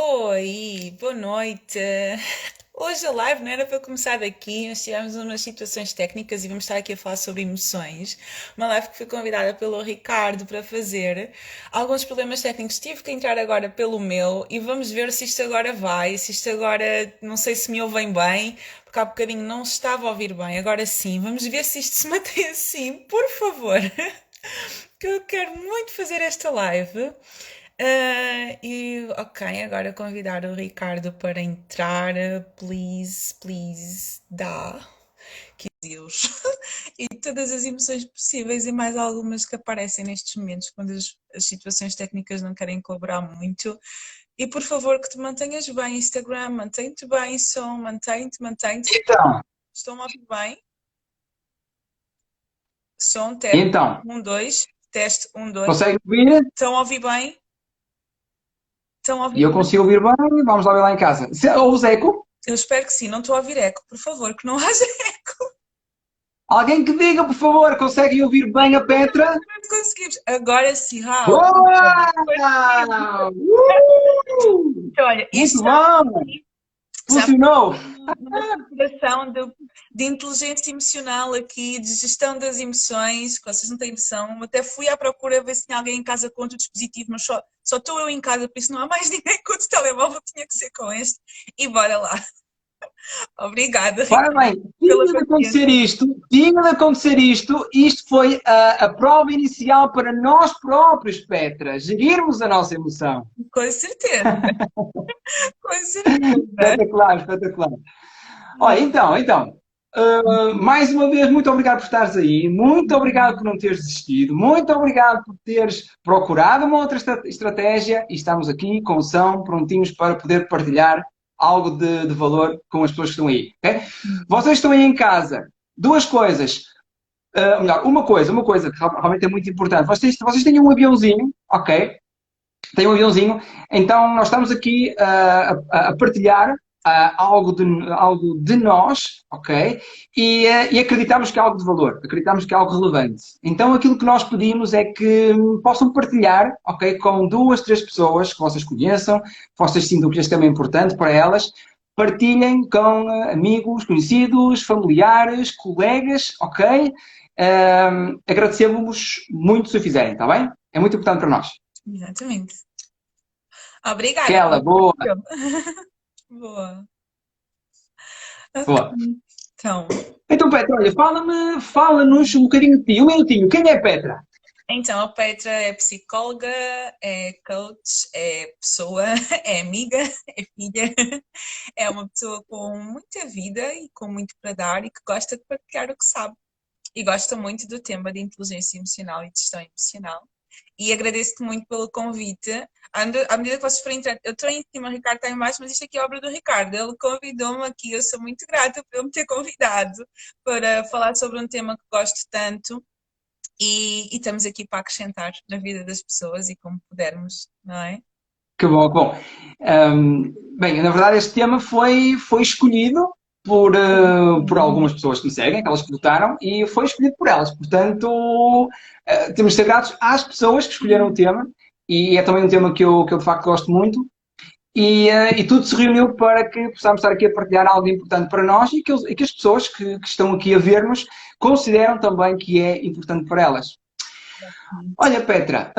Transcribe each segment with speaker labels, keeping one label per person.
Speaker 1: Oi, boa noite. Hoje a live não era para começar daqui, nós tivemos umas situações técnicas e vamos estar aqui a falar sobre emoções. Uma live que fui convidada pelo Ricardo para fazer. Alguns problemas técnicos, tive que entrar agora pelo meu e vamos ver se isto agora vai, se isto agora, não sei se me ouvem bem, porque há bocadinho não se estava a ouvir bem, agora sim. Vamos ver se isto se mantém assim, por favor. Que eu quero muito fazer esta live. Ok, agora convidar o Ricardo para entrar. Please, please, dá. Que Deus. E todas as emoções possíveis e mais algumas que aparecem nestes momentos quando as situações técnicas não querem colaborar muito. E por favor que te mantenhas bem, Instagram, mantém-te bem, som, mantém-te.
Speaker 2: Então,
Speaker 1: Estão a ouvir bem? Som, teste,
Speaker 2: então,
Speaker 1: 1, 2, teste, 1, 2.
Speaker 2: consegue ouvir?
Speaker 1: Estão a ouvir bem? Estão a
Speaker 2: E
Speaker 1: ouvir
Speaker 2: eu
Speaker 1: bem?
Speaker 2: consigo ouvir bem, vamos lá ver lá em casa. Ouves eco?
Speaker 1: Eu espero que sim, não estou a ouvir eco, por favor, que não haja eco.
Speaker 2: Alguém que diga, por favor, consegue ouvir bem a Petra?
Speaker 1: Não conseguimos. Agora sim, Raul.
Speaker 2: Boa!
Speaker 1: Conseguimos. Olha,
Speaker 2: Muito
Speaker 1: isto
Speaker 2: bom!
Speaker 1: já
Speaker 2: Funcionou!
Speaker 1: uma preparação de inteligência emocional aqui, de gestão das emoções, que vocês não têm noção. Até fui à procura ver se tinha alguém em casa com outro dispositivo, mas só estou eu em casa, por isso não há mais ninguém com outro telemóvel, tinha que ser com este. E bora lá. Obrigada,
Speaker 2: Ora
Speaker 1: Ricardo,
Speaker 2: bem,
Speaker 1: pela
Speaker 2: tinha de acontecer
Speaker 1: paciência.
Speaker 2: isto, tinha de acontecer isto. Isto foi a prova inicial para nós próprios, Petra, gerirmos a nossa emoção.
Speaker 1: Com certeza, com certeza.
Speaker 2: Espetacular, espetacular. Olha, mais uma vez, muito obrigado por estares aí, muito obrigado por não teres desistido, muito obrigado por teres procurado uma outra estratégia e estamos aqui com o som prontinhos para poder partilhar algo de valor com as pessoas que estão aí. Okay? Vocês estão aí em casa, duas coisas, melhor, uma coisa que realmente é muito importante. Vocês têm um aviãozinho, ok? Tem um aviãozinho, então nós estamos aqui a partilhar algo de nós, ok? E acreditamos que é algo de valor, acreditamos que é algo relevante. Então aquilo que nós pedimos é que possam partilhar, ok? Com duas, três pessoas que vocês conheçam, que vocês sintam que este tema é importante para elas, partilhem com amigos, conhecidos, familiares, colegas, ok? Agradecemos muito se o fizerem, está bem? É muito importante para nós.
Speaker 1: Exatamente. Obrigada
Speaker 2: Aquela,
Speaker 1: pelo
Speaker 2: boa,
Speaker 1: apoio. Boa. Ok.
Speaker 2: boa.
Speaker 1: Então,
Speaker 2: Então, Petra, olha, fala-nos um bocadinho de ti, um minutinho. Quem é Petra?
Speaker 1: então, a Petra é psicóloga, é coach, é pessoa, é amiga, é filha, é uma pessoa com muita vida e com muito para dar e que gosta de partilhar o que sabe. E gosta muito do tema de inteligência emocional e de gestão emocional. E agradeço-te muito pelo convite. À medida que vocês forem entrar, eu estou em cima, o Ricardo está em baixo, mas isto aqui é obra do Ricardo. Ele convidou-me aqui, eu sou muito grata por ele me ter convidado para falar sobre um tema que gosto tanto e estamos aqui para acrescentar na vida das pessoas e como pudermos, não é?
Speaker 2: Que bom, que bom. Bem, na verdade, este tema foi escolhido por algumas pessoas que me seguem, aquelas que votaram, e foi escolhido por elas. Portanto, temos de ser gratos às pessoas que escolheram o tema, e é também um tema que eu de facto gosto muito. E tudo se reuniu para que possamos estar aqui a partilhar algo importante para nós e que as pessoas que estão aqui a ver-nos consideram também que é importante para elas. Olha, Petra,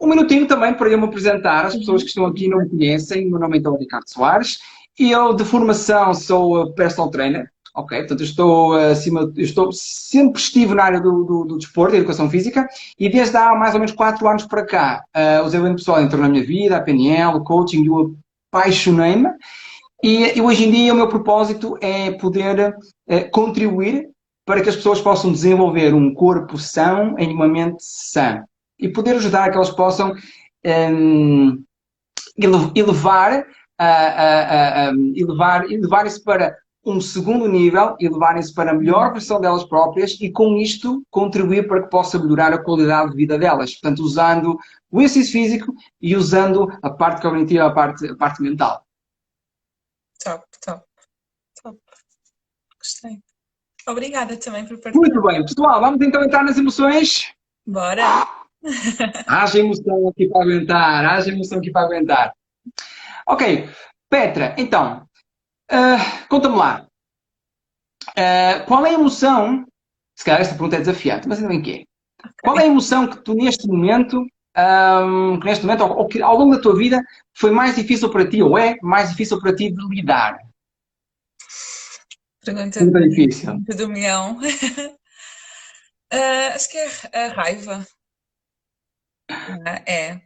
Speaker 2: um minutinho também para eu me apresentar. As pessoas que estão aqui não me conhecem. O meu nome é então Ricardo Soares e eu, de formação, sou personal trainer. Ok, portanto, sempre estive na área do desporto, da educação física, e desde há mais ou menos 4 anos para cá, o desenvolvimento pessoal entrou na minha vida, a PNL, o coaching, eu apaixonei-me, e hoje em dia o meu propósito é poder contribuir para que as pessoas possam desenvolver um corpo são em uma mente sã e poder ajudar que elas possam um, elevar, elevar isso para um segundo nível e levar isso para a melhor versão delas próprias e com isto contribuir para que possa melhorar a qualidade de vida delas. Portanto, usando o exercício físico e usando a parte cognitiva, a parte mental.
Speaker 1: Top, top, top. Gostei. Obrigada também por
Speaker 2: Muito
Speaker 1: partilhar.
Speaker 2: bem, pessoal, vamos então entrar nas emoções.
Speaker 1: Bora!
Speaker 2: Haja emoção aqui para aguentar, haja emoção aqui para aguentar. Ok, Petra, então, conta-me lá. Qual é a emoção? Se calhar esta pergunta é desafiante, mas ainda bem que é. Qual é a emoção que tu neste momento, ou que ao longo da tua vida, foi mais difícil para ti, ou é mais difícil para ti de lidar?
Speaker 1: Pergunta
Speaker 2: Muito difícil.
Speaker 1: do milhão. Acho que é a raiva. É.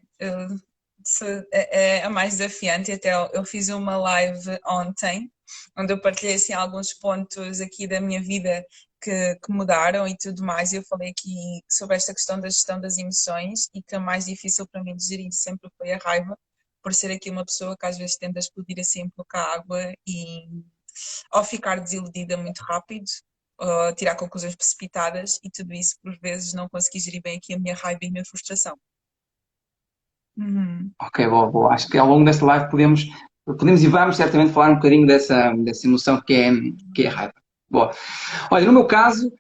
Speaker 1: É a mais desafiante. Até eu fiz uma live ontem, onde eu partilhei assim, alguns pontos aqui da minha vida que mudaram e tudo mais. E eu falei aqui sobre esta questão da gestão das emoções e que a mais difícil para mim de gerir sempre foi a raiva, por ser aqui uma pessoa que às vezes tende a explodir assim em pouca água e ao ficar desiludida muito rápido, ou tirar conclusões precipitadas e tudo isso por vezes não consegui gerir bem aqui a minha raiva e a minha frustração. Uhum.
Speaker 2: Ok, boa, boa. Acho que ao longo desta live podemos e vamos certamente falar um bocadinho dessa emoção que é a raiva. Boa. Olha, no meu caso,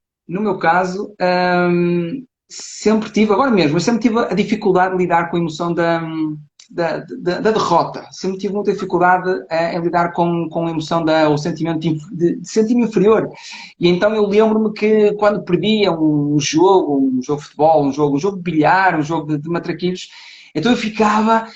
Speaker 2: sempre tive, agora mesmo, eu sempre tive a dificuldade de lidar com a emoção da derrota. Sempre tive muita dificuldade em lidar com a emoção, o sentimento de sentir-me inferior. E então eu lembro-me que quando perdia um jogo de futebol, um jogo de bilhar, um jogo de matraquilhos, então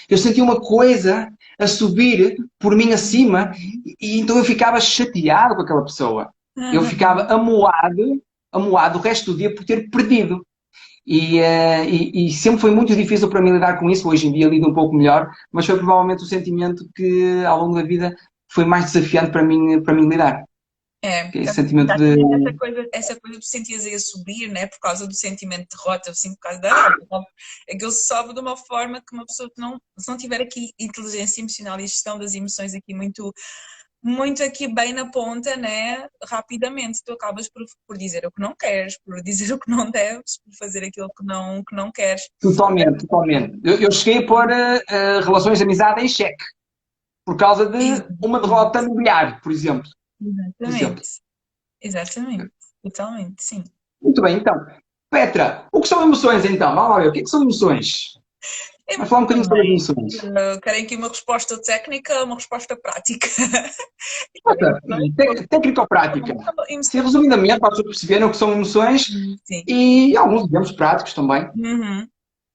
Speaker 2: eu sentia uma coisa a subir por mim acima, e então eu ficava chateado com aquela pessoa. Eu ficava amoado o resto do dia por ter perdido. E sempre foi muito difícil para mim lidar com isso. Hoje em dia lido um pouco melhor, mas foi provavelmente o sentimento que ao longo da vida foi mais desafiante para mim lidar.
Speaker 1: É,
Speaker 2: Que é esse sentimento de.
Speaker 1: exatamente essa coisa de sentias aí a subir, né, por causa do sentimento de derrota, assim, por causa da raiva. Aquilo sobe de uma forma que uma pessoa que não, se não tiver aqui inteligência emocional e gestão das emoções aqui muito, muito aqui bem na ponta, né, rapidamente tu acabas por dizer o que não queres, por dizer o que não deves, por fazer aquilo que não queres.
Speaker 2: Totalmente, totalmente. Eu cheguei a pôr relações de amizade em xeque por causa de uma derrota no bilhar, por exemplo. Por exemplo.
Speaker 1: Exatamente, exatamente, totalmente, sim.
Speaker 2: Muito bem, então. Petra, o que são emoções então? Vamos lá ver, o que é que são emoções? Vamos falar um bocadinho sobre as
Speaker 1: Também.
Speaker 2: emoções.
Speaker 1: Querem aqui uma resposta técnica, uma resposta prática.
Speaker 2: Outra, técnico-prática. Se resumidamente, para as pessoas perceberem o que são emoções
Speaker 1: Sim.
Speaker 2: e alguns exemplos práticos também.
Speaker 1: Uhum.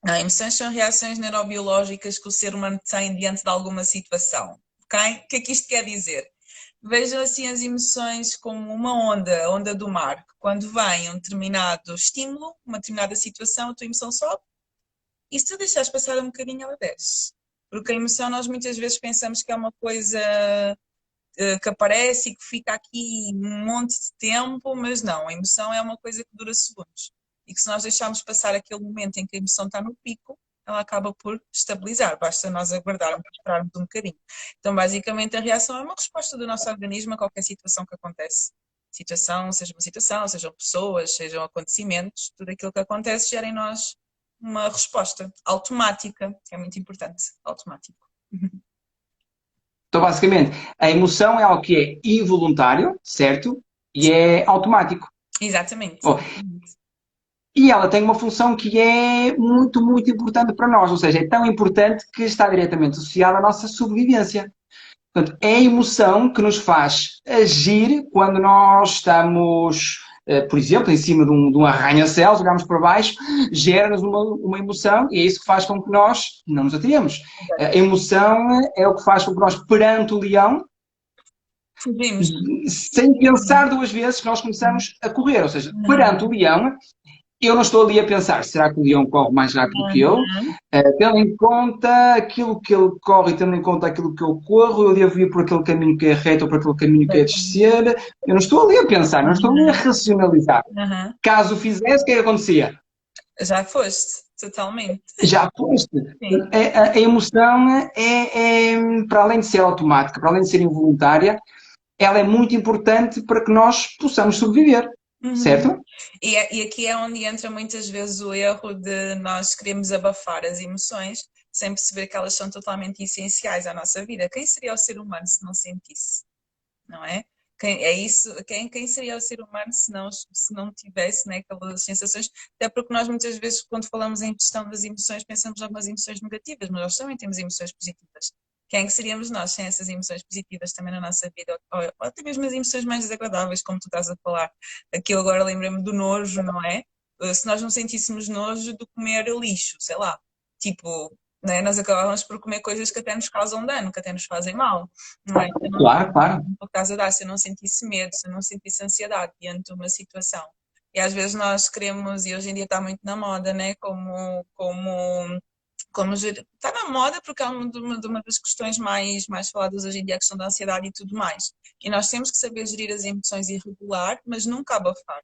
Speaker 1: Não, emoções são reações neurobiológicas que o ser humano tem diante de alguma situação. Ok? O que é que isto quer dizer? Vejam assim as emoções como uma onda, a onda do mar, que quando vem um determinado estímulo, uma determinada situação, a tua emoção sobe, e se tu deixares passar um bocadinho, ela desce. Porque a emoção nós muitas vezes pensamos que é uma coisa que aparece e que fica aqui um monte de tempo, mas não, a emoção é uma coisa que dura segundos. E que se nós deixarmos passar aquele momento em que a emoção está no pico, ela acaba por estabilizar, basta nós aguardarmos, esperarmos um bocadinho. Então, basicamente, a reação é uma resposta do nosso organismo a qualquer situação que acontece. Situação, seja uma situação, sejam pessoas, sejam acontecimentos, tudo aquilo que acontece gera em nós uma resposta automática, que é muito importante, automático.
Speaker 2: Então, basicamente, a emoção é algo que é involuntário, certo? E é automático.
Speaker 1: Exatamente.
Speaker 2: Bom, e ela tem uma função que é muito, muito importante para nós, ou seja, é tão importante que está diretamente associada à nossa sobrevivência. Portanto, é a emoção que nos faz agir quando nós estamos, por exemplo, em cima de um arranha-céus, olhamos para baixo, gera-nos uma emoção e é isso que faz com que nós não nos atiremos. A emoção é o que faz com que nós, perante o leão,
Speaker 1: Fugimos.
Speaker 2: sem pensar duas vezes, nós começamos a correr. Ou seja, perante o leão, eu não estou ali a pensar, será que o leão corre mais rápido que eu?
Speaker 1: Uhum.
Speaker 2: Tendo em conta aquilo que ele corre e tendo em conta aquilo que eu corro, eu devo ir por aquele caminho que é reto ou por aquele caminho que é descer. Eu não estou ali a pensar, não estou ali a racionalizar.
Speaker 1: Uhum.
Speaker 2: Caso o fizesse, o que é que acontecia?
Speaker 1: Já foste, totalmente.
Speaker 2: Já foste.
Speaker 1: Sim.
Speaker 2: A emoção para além de ser automática, para além de ser involuntária, ela é muito importante para que nós possamos sobreviver,
Speaker 1: Uhum.
Speaker 2: certo?
Speaker 1: E aqui é onde entra muitas vezes o erro de nós queremos abafar as emoções sem perceber que elas são totalmente essenciais à nossa vida. Quem seria o ser humano se não sentisse? Não é? É isso, quem seria o ser humano se não tivesse, né, aquelas sensações? Até porque nós muitas vezes, quando falamos em gestão das emoções, pensamos em algumas emoções negativas, mas nós também temos emoções positivas. Quem é que seríamos nós sem essas emoções positivas também na nossa vida? Ou até mesmo as emoções mais desagradáveis, como tu estás a falar. Aqui eu agora lembrei-me do nojo, não é? Se nós não sentíssemos nojo de comer lixo, sei lá, tipo, né? Nós acabávamos por comer coisas que até nos causam dano, que até nos fazem mal, não é? Eu não,
Speaker 2: Claro, claro.
Speaker 1: por causa da, se eu não sentisse medo, se eu não sentisse ansiedade diante de uma situação. E às vezes nós queremos, e hoje em dia está muito na moda, né? Como está na moda porque é uma das questões mais faladas hoje em dia, a questão da ansiedade e tudo mais. E nós temos que saber gerir as emoções e regular, mas nunca abafar.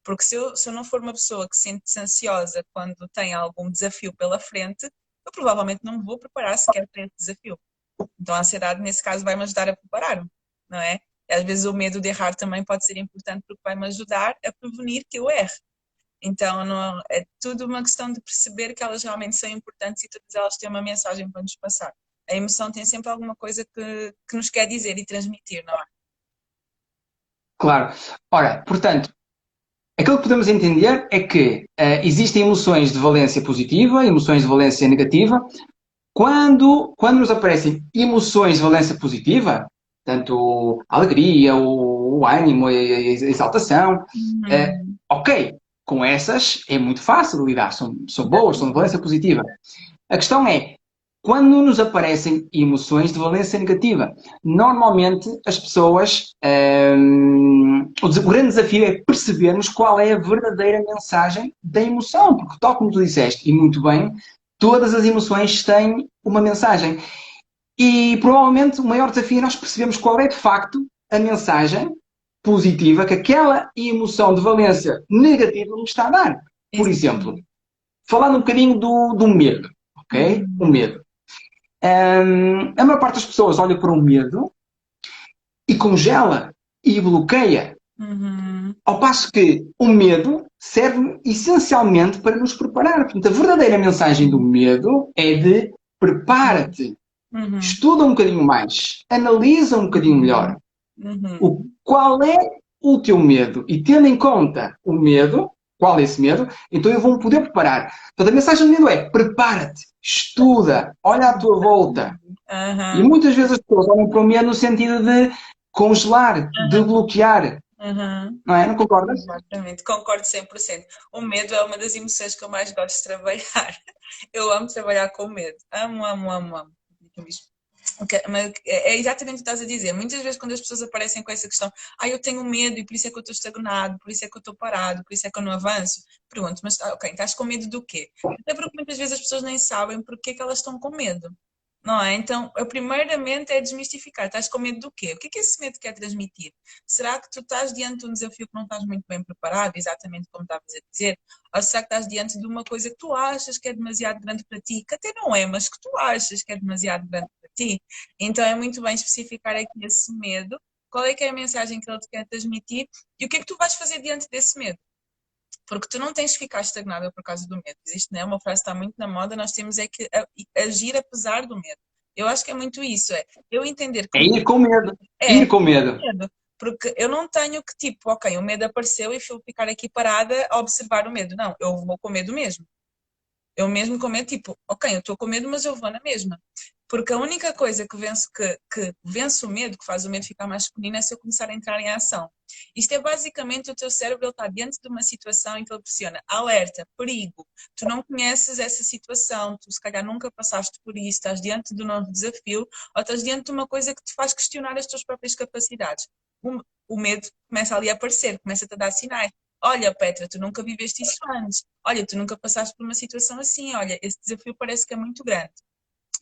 Speaker 1: Porque se eu não for uma pessoa que se sente ansiosa quando tem algum desafio pela frente, eu provavelmente não me vou preparar sequer para esse desafio. Então a ansiedade, nesse caso, vai-me ajudar a preparar-me, não é? E às vezes o medo de errar também pode ser importante porque vai-me ajudar a prevenir que eu erre. Então não, é tudo uma questão de perceber que elas realmente são importantes e todas elas têm uma mensagem para nos passar. A emoção tem sempre alguma coisa que nos quer dizer e transmitir, não é?
Speaker 2: Claro. Ora, portanto, aquilo que podemos entender é que existem emoções de valência positiva, emoções de valência negativa. Quando nos aparecem emoções de valência positiva, tanto a alegria, o ânimo, a exaltação, ok, com essas é muito fácil lidar, são boas, são de valência positiva. A questão é, quando nos aparecem emoções de valência negativa, normalmente as pessoas. O grande desafio é percebermos qual é a verdadeira mensagem da emoção, porque, tal como tu disseste, e muito bem, todas as emoções têm uma mensagem. E provavelmente o maior desafio é nós percebermos qual é de facto a mensagem positiva que aquela emoção de valência negativa nos está a dar. Por exemplo, falando um bocadinho do medo, ok? O medo. A maior parte das pessoas olha para o medo e congela e bloqueia. Ao passo que o medo serve essencialmente para nos preparar. Portanto, a verdadeira mensagem do medo é de prepara-te, estuda um bocadinho mais, analisa um bocadinho melhor qual é o teu medo e tendo em conta o medo, qual é esse medo, então eu vou-me poder preparar. Portanto, a mensagem do medo é prepara-te, estuda, olha à tua volta. E muitas vezes as pessoas olham para o medo no sentido de congelar, de bloquear. Não é? Não concordas?
Speaker 1: Exatamente, concordo 100%. O medo é uma das emoções que eu mais gosto de trabalhar. Eu amo trabalhar com medo. Amo, amo, amo, amo. Mas é exatamente o que estás a dizer. Muitas vezes quando as pessoas aparecem com essa questão, eu tenho medo e por isso é que eu estou estagnado, por isso é que eu estou parado, por isso é que eu não avanço. Pergunto, mas ok, estás com medo do quê? Até porque muitas vezes as pessoas nem sabem porque é que elas estão com medo. Não é? Então, a primeiramente é desmistificar. Estás com medo do quê? O que é esse medo quer transmitir? Será que tu estás diante de um desafio que não estás muito bem preparado, exatamente como estavas a dizer? Ou será que estás diante de uma coisa que tu achas que é demasiado grande para ti, que até não é, mas que tu achas que é demasiado grande para ti? Então, é muito bem especificar aqui esse medo, qual é que é a mensagem que ele te quer transmitir e o que é que tu vais fazer diante desse medo. Porque tu não tens que ficar estagnada por causa do medo. Existe, né? Uma frase que está muito na moda, nós temos é que agir apesar do medo. Eu acho que é muito isso, é eu entender que
Speaker 2: É
Speaker 1: o
Speaker 2: ir com medo.
Speaker 1: é
Speaker 2: Ir com medo.
Speaker 1: medo. Porque eu não tenho que, tipo, ok, o medo apareceu e vou ficar aqui parada a observar o medo. Não, eu vou com medo mesmo. Eu mesmo com medo, tipo, ok, eu estou com medo, mas eu vou na mesma. Porque a única coisa que vence o medo, que faz o medo ficar mais pequenino, é se eu começar a entrar em ação. Isto é basicamente o teu cérebro, ele está diante de uma situação em que ele pressiona alerta, perigo. Tu não conheces essa situação, tu se calhar nunca passaste por isso, estás diante de um novo desafio ou estás diante de uma coisa que te faz questionar as tuas próprias capacidades. O medo começa ali a aparecer, começa-te a dar sinais. Olha, Petra, tu nunca viveste isso antes. Olha, tu nunca passaste por uma situação assim. Olha, esse desafio parece que é muito grande.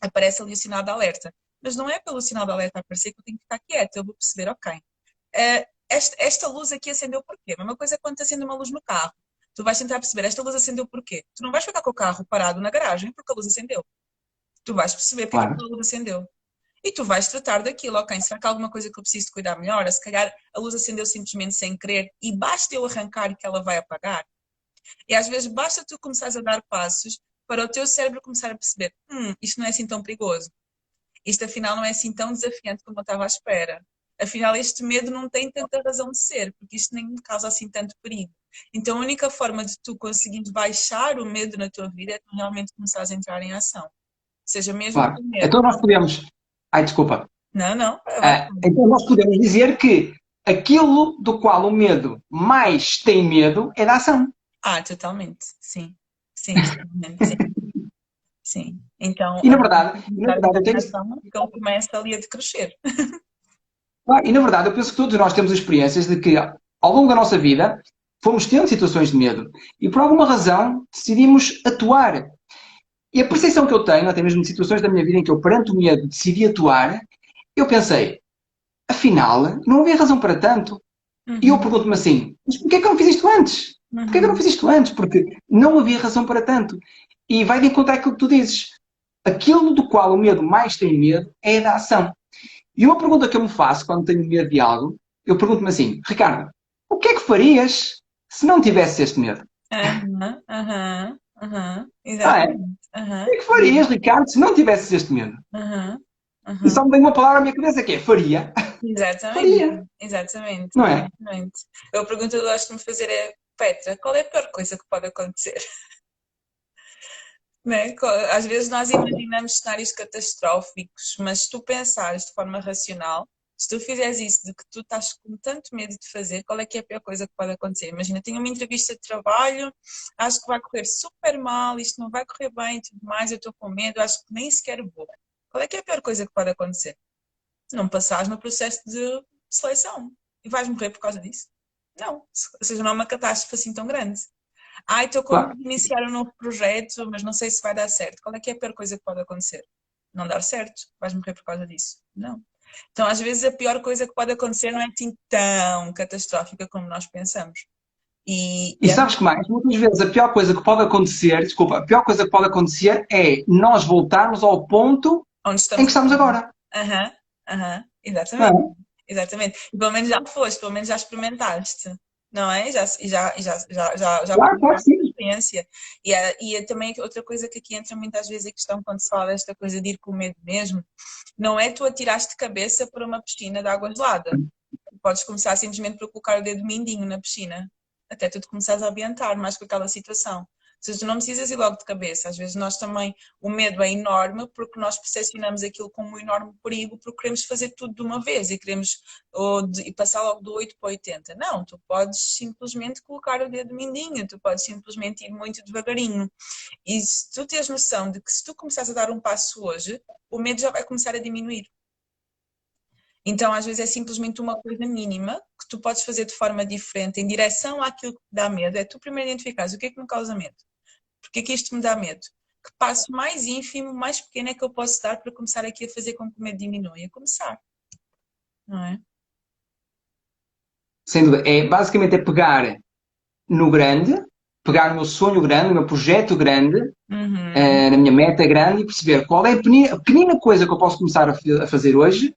Speaker 1: Aparece ali o sinal de alerta. Mas não é pelo sinal de alerta aparecer que eu tenho que ficar quieta. Eu vou perceber, ok, esta luz aqui acendeu porquê? A mesma coisa é quando te acende uma luz no carro. Tu vais tentar perceber, esta luz acendeu porquê? Tu não vais ficar com o carro parado na garagem porque a luz acendeu. Tu vais perceber porque
Speaker 2: Claro.
Speaker 1: a luz acendeu. E tu vais tratar daquilo, ok, será que há alguma coisa que eu preciso de cuidar melhor? Ou se calhar a luz acendeu simplesmente sem querer e basta eu arrancar que ela vai apagar? E às vezes basta tu começares a dar passos para o teu cérebro começar a perceber, isto não é assim tão perigoso. Isto afinal não é assim tão desafiante como eu estava à espera. Afinal, este medo não tem tanta razão de ser, porque isto nem me causa assim tanto perigo. Então, a única forma de tu conseguires baixar o medo na tua vida é tu realmente começares a entrar em ação. Seja mesmo
Speaker 2: Claro.
Speaker 1: com medo.
Speaker 2: Então nós podemos. Ai, desculpa.
Speaker 1: Não, não, vai.
Speaker 2: Então nós podemos dizer que aquilo do qual o medo mais tem medo é da ação.
Speaker 1: Totalmente, sim. Sim, totalmente, sim. Sim. Então,
Speaker 2: E
Speaker 1: a
Speaker 2: na verdade, e na
Speaker 1: começar a
Speaker 2: verdade eu tenho,
Speaker 1: imaginação, que ele começa ali a decrescer.
Speaker 2: e na verdade eu penso que todos nós temos experiências de que ao longo da nossa vida fomos tendo situações de medo e por alguma razão decidimos atuar. E a percepção que eu tenho, até mesmo de situações da minha vida em que eu perante o medo decidi atuar, eu pensei, afinal, não havia razão para tanto. E eu
Speaker 1: Uhum,
Speaker 2: pergunto-me assim, mas porquê que eu não fiz isto antes? Porquê que eu não
Speaker 1: uhum,
Speaker 2: fiz isto antes? Porque não havia razão para tanto. E vai de encontro àquilo que tu dizes. Aquilo do qual o medo mais tem medo é da ação. E uma pergunta que eu me faço quando tenho medo de algo, eu pergunto-me assim, Ricardo, o que é que farias se não tivesse este medo?
Speaker 1: aham, aham, aham,
Speaker 2: Ah, é? O
Speaker 1: exatamente.
Speaker 2: que
Speaker 1: Aham,
Speaker 2: é que farias, Ricardo, se não tivesses este medo?
Speaker 1: aham,
Speaker 2: E
Speaker 1: aham.
Speaker 2: só me vem uma palavra à minha cabeça que é faria.
Speaker 1: Exatamente,
Speaker 2: Faria,
Speaker 1: exatamente,
Speaker 2: não é?
Speaker 1: exatamente. A pergunta que eu gosto de me fazer é, Petra, qual é a pior coisa que pode acontecer? Né? Às vezes nós imaginamos cenários catastróficos, mas se tu pensares de forma racional, se tu fizeres isso de que tu estás com tanto medo de fazer, qual é que é a pior coisa que pode acontecer? Imagina, tenho uma entrevista de trabalho, acho que vai correr super mal, isto não vai correr bem e tudo mais, eu estou com medo, acho que nem sequer vou. Qual é que é a pior coisa que pode acontecer? Não passares no processo de seleção e vais morrer por causa disso? Não, ou seja, não é uma catástrofe assim tão grande. Estou com medo
Speaker 2: Claro.
Speaker 1: de iniciar um novo projeto, mas não sei se vai dar certo. Qual é que é a pior coisa que pode acontecer? Não dar certo. Vais morrer por causa disso. Não. Então, às vezes, a pior coisa que pode acontecer não é assim tão catastrófica como nós pensamos.
Speaker 2: E
Speaker 1: E às
Speaker 2: sabes
Speaker 1: vezes,
Speaker 2: que mais? Muitas vezes a pior coisa que pode acontecer, desculpa, a pior coisa que pode acontecer é nós voltarmos ao ponto
Speaker 1: onde
Speaker 2: em
Speaker 1: estamos
Speaker 2: que estamos
Speaker 1: agora.
Speaker 2: agora.
Speaker 1: Aham, aham,
Speaker 2: Não
Speaker 1: exatamente.
Speaker 2: é?
Speaker 1: Exatamente. E pelo menos já foste, pelo menos já experimentaste, não é? Já
Speaker 2: Claro, claro que
Speaker 1: aproveitaste a
Speaker 2: sim.
Speaker 1: experiência. E também outra coisa que aqui entra muitas vezes a questão quando se fala desta coisa de ir com medo mesmo, não é tu atiraste de cabeça para uma piscina de água gelada. Podes começar simplesmente por colocar o dedo mindinho na piscina, até tu te começares a ambientar mais com aquela situação. Ou seja, tu não precisas ir logo de cabeça. Às vezes nós também, o medo é enorme porque nós percepcionamos aquilo como um enorme perigo porque queremos fazer tudo de uma vez e queremos e passar logo do 8 para 80. Não, tu podes simplesmente colocar o dedo mindinho, tu podes simplesmente ir muito devagarinho. E se tu tens noção de que se tu começares a dar um passo hoje, o medo já vai começar a diminuir. Então, às vezes, é simplesmente uma coisa mínima que tu podes fazer de forma diferente, em direção àquilo que te dá medo. É tu primeiro identificares o que é que me causa medo. Porque é que isto me dá medo? Que passo mais ínfimo, mais pequeno é que eu posso dar para começar aqui a fazer com que o medo diminua? E a começar, não é?
Speaker 2: Sem dúvida. Basicamente é pegar no grande, pegar no meu sonho grande, no meu projeto grande,
Speaker 1: Uhum.
Speaker 2: na minha meta grande e perceber qual é a pequenina coisa que eu posso começar a fazer hoje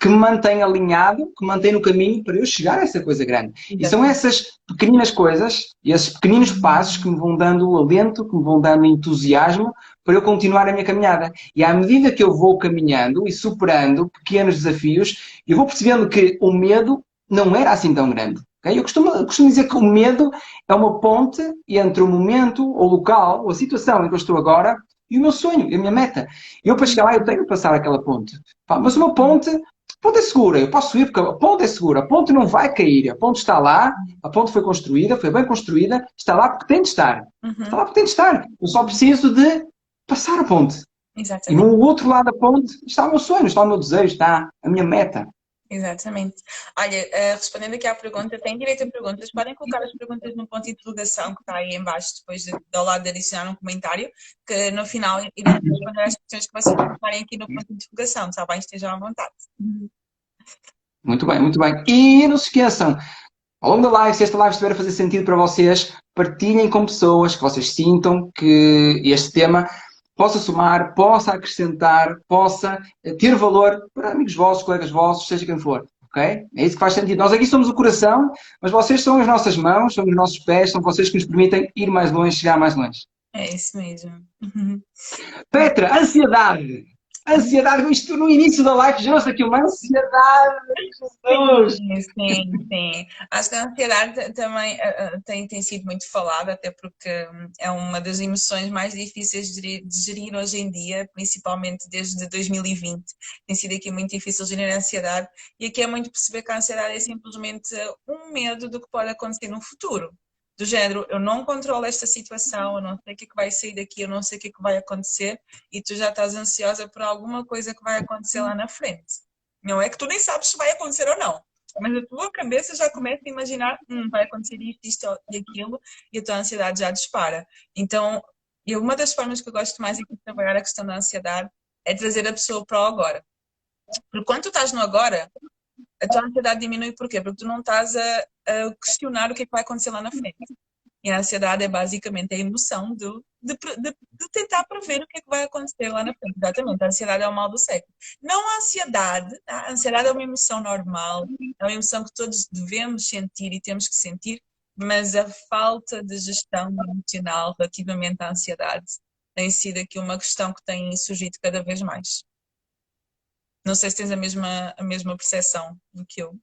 Speaker 2: que me mantém alinhado, que me mantém no caminho para eu chegar a essa coisa grande. E são
Speaker 1: Exatamente.
Speaker 2: essas pequeninas coisas, esses pequeninos passos que me vão dando alento, que me vão dando entusiasmo para eu continuar a minha caminhada. E à medida que eu vou caminhando e superando pequenos desafios, eu vou percebendo que o medo não era assim tão grande. Okay? Eu costumo dizer que o medo é uma ponte entre o momento, o local, ou a situação em que eu estou agora e o meu sonho, a minha meta. E eu, para chegar lá, eu tenho que passar aquela ponte. Mas uma ponte a ponte é segura, eu posso subir porque a ponte é segura, a ponte não vai cair, a ponte está lá, a ponte foi construída, foi bem construída, está lá porque tem de estar. Está
Speaker 1: Uhum.
Speaker 2: lá porque tem de estar. Eu só preciso de passar a ponte. E
Speaker 1: Exatamente.
Speaker 2: no outro lado da ponte está o meu sonho, está o meu desejo, está a minha meta.
Speaker 1: Exatamente. Olha, respondendo aqui à pergunta, tem direito a perguntas. Podem colocar as perguntas no ponto de interrogação que está aí em baixo, depois ao lado de adicionar um comentário, que no final iremos responder às questões que vocês colocarem aqui no ponto de interrogação, está bem? Estejam à vontade.
Speaker 2: Muito bem, muito bem. E não se esqueçam, ao longo da live, se esta live estiver a fazer sentido para vocês, partilhem com pessoas que vocês sintam que este tema possa somar, possa acrescentar, possa ter valor para amigos vossos, colegas vossos, seja quem for. Ok? É isso que faz sentido. Nós aqui somos o coração, mas vocês são as nossas mãos, são os nossos pés, são vocês que nos permitem ir mais longe, chegar mais longe.
Speaker 1: É isso mesmo.
Speaker 2: Petra, ansiedade. Ansiedade, isto no início da live gerou-se aqui uma ansiedade, Jesus!
Speaker 1: Sim, sim, sim. Acho que a ansiedade também tem sido muito falada, até porque é uma das emoções mais difíceis de gerir hoje em dia, principalmente desde 2020. Tem sido aqui muito difícil gerir a ansiedade, e aqui é muito perceber que a ansiedade é simplesmente um medo do que pode acontecer no futuro. Do género, eu não controlo esta situação, eu não sei o que é que vai sair daqui, eu não sei o que é que vai acontecer, e tu já estás ansiosa por alguma coisa que vai acontecer lá na frente. Não é que tu nem sabes se vai acontecer ou não. Mas a tua cabeça já começa a imaginar, vai acontecer isto, isto e aquilo, e a tua ansiedade já dispara. Então, uma das formas que eu gosto mais aqui de trabalhar a questão da ansiedade é trazer a pessoa para o agora. Porque quando tu estás no agora, a tua ansiedade diminui. Porquê? Porque tu não estás a questionar o que é que vai acontecer lá na frente. E a ansiedade é basicamente a emoção de tentar prever o que é que vai acontecer lá na frente. Exatamente, a ansiedade é o mal do século. Não a ansiedade é uma emoção normal, é uma emoção que todos devemos sentir e temos que sentir, mas a falta de gestão emocional relativamente à ansiedade tem sido aqui uma questão que tem surgido cada vez mais. Não sei se tens a mesma percepção do que eu.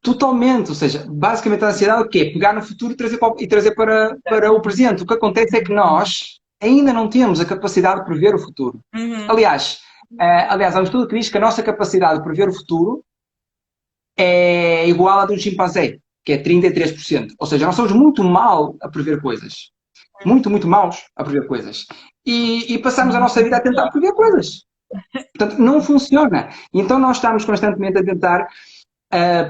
Speaker 2: Totalmente, ou seja, basicamente a ansiedade é o quê? Pegar no futuro e trazer para o presente. O que acontece é que nós ainda não temos a capacidade de prever o futuro.
Speaker 1: Uhum,
Speaker 2: Aliás, há um estudo que diz que a nossa capacidade de prever o futuro é igual à de um chimpanzé, que é 33%. Ou seja, nós somos muito mal a prever coisas. Muito, muito maus a prever coisas. E passamos a nossa vida a tentar prever coisas. Portanto, não funciona. Então nós estamos constantemente a tentar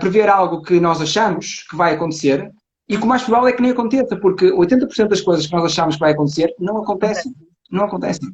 Speaker 2: prever algo que nós achamos que vai acontecer e que o
Speaker 1: uhum.
Speaker 2: mais provável é que nem aconteça, porque 80% das coisas que nós achamos que vai acontecer não acontecem. Não acontecem.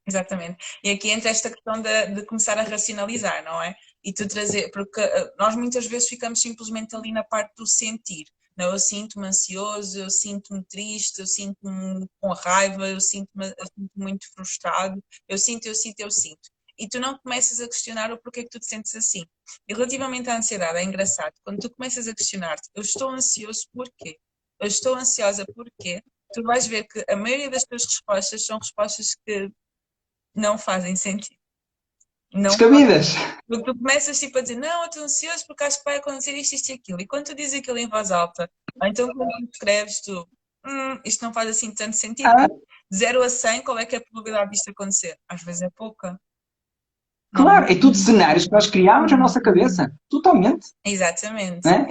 Speaker 1: Exatamente. E aqui entra esta questão de começar a racionalizar, não é? E tu trazer, porque nós muitas vezes ficamos simplesmente ali na parte do sentir. Não, eu sinto-me ansioso, eu sinto-me triste, eu sinto-me com raiva, eu sinto-me muito frustrado, eu sinto, eu sinto, eu sinto. E tu não começas a questionar o porquê que tu te sentes assim. E relativamente à ansiedade, é engraçado, quando tu começas a questionar-te, eu estou ansioso porquê? Eu estou ansiosa porquê? Tu vais ver que a maioria das tuas respostas são respostas que não fazem sentido. Não fazem.
Speaker 2: Descabidas.
Speaker 1: Porque tu começas tipo a dizer, não, eu estou ansioso porque acho que vai acontecer isto, isto e aquilo. E quando tu dizes aquilo em voz alta, ou então quando tu escreves, isto não faz assim tanto sentido.
Speaker 2: Ah,
Speaker 1: De 0 a 100, qual é que é a probabilidade disto acontecer? Às vezes é pouca. Não.
Speaker 2: claro, é tudo cenários que nós criamos na nossa cabeça. Totalmente.
Speaker 1: Exatamente.
Speaker 2: Né?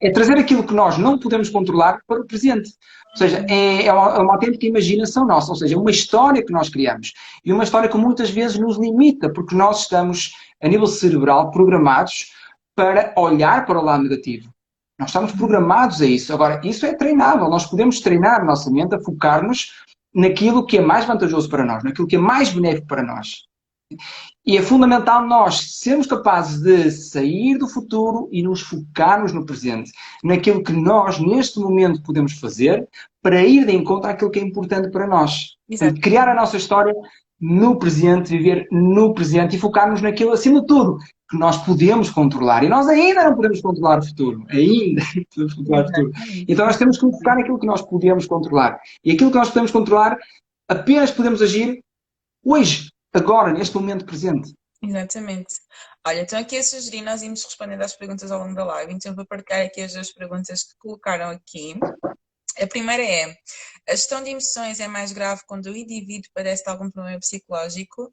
Speaker 2: É trazer aquilo que nós não podemos controlar para o presente. Ou seja, é uma autêntica imaginação nossa, ou seja, é uma história que nós criamos. E uma história que muitas vezes nos limita, porque nós estamos, a nível cerebral, programados para olhar para o lado negativo. Nós estamos programados a isso. Agora, isso é treinável. Nós podemos treinar a nossa mente a focar-nos naquilo que é mais vantajoso para nós, naquilo que é mais benéfico para nós. E é fundamental nós sermos capazes de sair do futuro e nos focarmos no presente, naquilo que nós, neste momento, podemos fazer para ir de encontro àquilo que é importante para nós. Portanto,
Speaker 1: Exato.
Speaker 2: criar a nossa história no presente, viver no presente e focarmos naquilo, acima de tudo, que nós podemos controlar. E nós ainda não podemos controlar o futuro. Ainda não podemos controlar o futuro.
Speaker 1: Exatamente.
Speaker 2: Então nós temos que focar naquilo que nós podemos controlar. E aquilo que nós podemos controlar, apenas podemos agir hoje, agora, neste momento presente.
Speaker 1: Exatamente. Olha, então aqui a sugerir, nós íamos respondendo às perguntas ao longo da live, então vou partilhar aqui as duas perguntas que colocaram aqui. A primeira é: a gestão de emoções é mais grave quando o indivíduo padece de algum problema psicológico?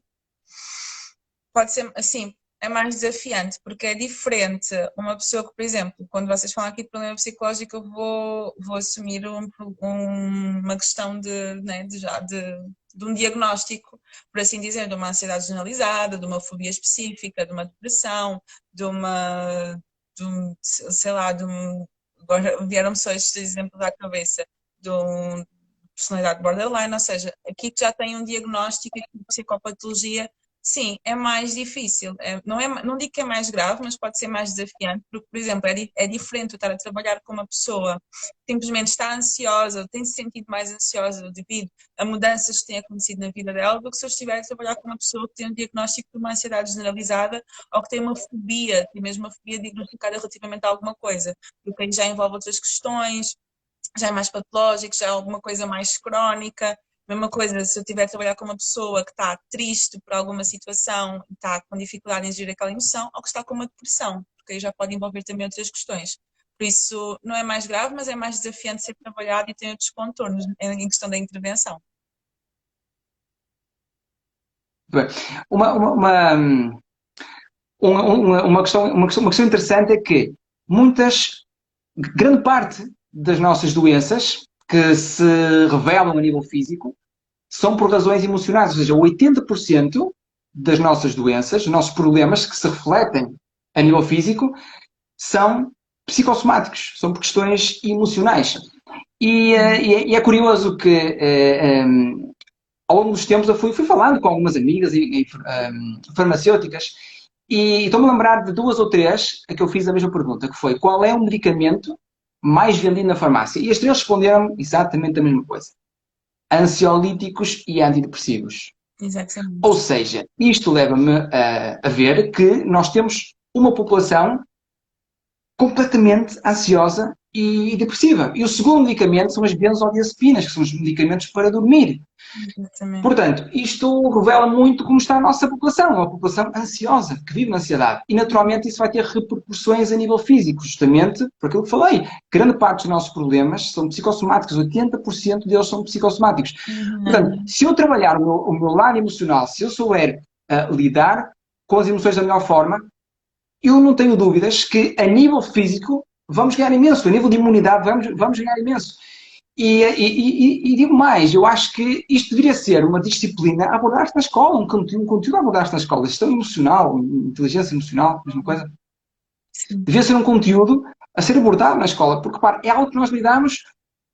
Speaker 1: Pode ser, assim, é mais desafiante, porque é diferente uma pessoa que, por exemplo, quando vocês falam aqui de problema psicológico, eu vou assumir uma questão né, de um diagnóstico, por assim dizer, de uma ansiedade generalizada, de uma fobia específica, de uma depressão, sei lá, agora vieram-me só estes exemplos à cabeça, de um personalidade borderline, ou seja, aqui que já tem um diagnóstico de psicopatologia. Sim, é mais difícil. Não digo que é mais grave, mas pode ser mais desafiante, porque, por exemplo, é diferente eu estar a trabalhar com uma pessoa que simplesmente está ansiosa, tem se sentido mais ansiosa devido a mudanças que têm acontecido na vida dela, do que se eu estiver a trabalhar com uma pessoa que tem um diagnóstico de uma ansiedade generalizada ou que tem uma fobia, tem mesmo uma fobia diagnosticada relativamente a alguma coisa, porque aí já envolve outras questões, já é mais patológico, já é alguma coisa mais crónica. Mesma coisa, se eu estiver a trabalhar com uma pessoa que está triste por alguma situação e está com dificuldade em gerir aquela emoção, ou que está com uma depressão, porque aí já pode envolver também outras questões. Por isso, não é mais grave, mas é mais desafiante ser trabalhado e tem outros contornos em questão da intervenção.
Speaker 2: Bem, Uma, uma, uma, uma questão interessante é que grande parte das nossas doenças que se revelam a nível físico são por razões emocionais, ou seja, 80% das nossas doenças, dos nossos problemas que se refletem a nível físico, são psicossomáticos, são por questões emocionais. E é curioso que ao longo dos tempos eu fui falando com algumas amigas e farmacêuticas e estou-me a lembrar de duas ou três a que eu fiz a mesma pergunta, que foi qual é o medicamento mais vendido na farmácia? E as três responderam exatamente a mesma coisa. Ansiolíticos e antidepressivos.
Speaker 1: Exatamente.
Speaker 2: Ou seja, isto leva-me a ver que nós temos uma população completamente ansiosa e depressiva. E o segundo medicamento são as benzodiazepinas, que são os medicamentos para dormir.
Speaker 1: Exatamente.
Speaker 2: Portanto, isto revela muito como está a nossa população, uma população ansiosa, que vive na ansiedade. E, naturalmente, isso vai ter repercussões a nível físico, justamente por aquilo que falei. Grande parte dos nossos problemas são psicossomáticos, 80% deles são psicossomáticos. Portanto, se eu trabalhar o meu lado emocional, se eu souber lidar com as emoções da melhor forma, eu não tenho dúvidas que, a nível físico, vamos ganhar imenso. A nível de imunidade, vamos ganhar imenso. E digo mais, eu acho que isto deveria ser uma disciplina a abordar-se na escola, um conteúdo a abordar-se na escola. Gestão emocional, inteligência emocional, mesma coisa.
Speaker 1: Sim.
Speaker 2: Devia ser um conteúdo a ser abordado na escola, porque, repare, é algo que nós lidamos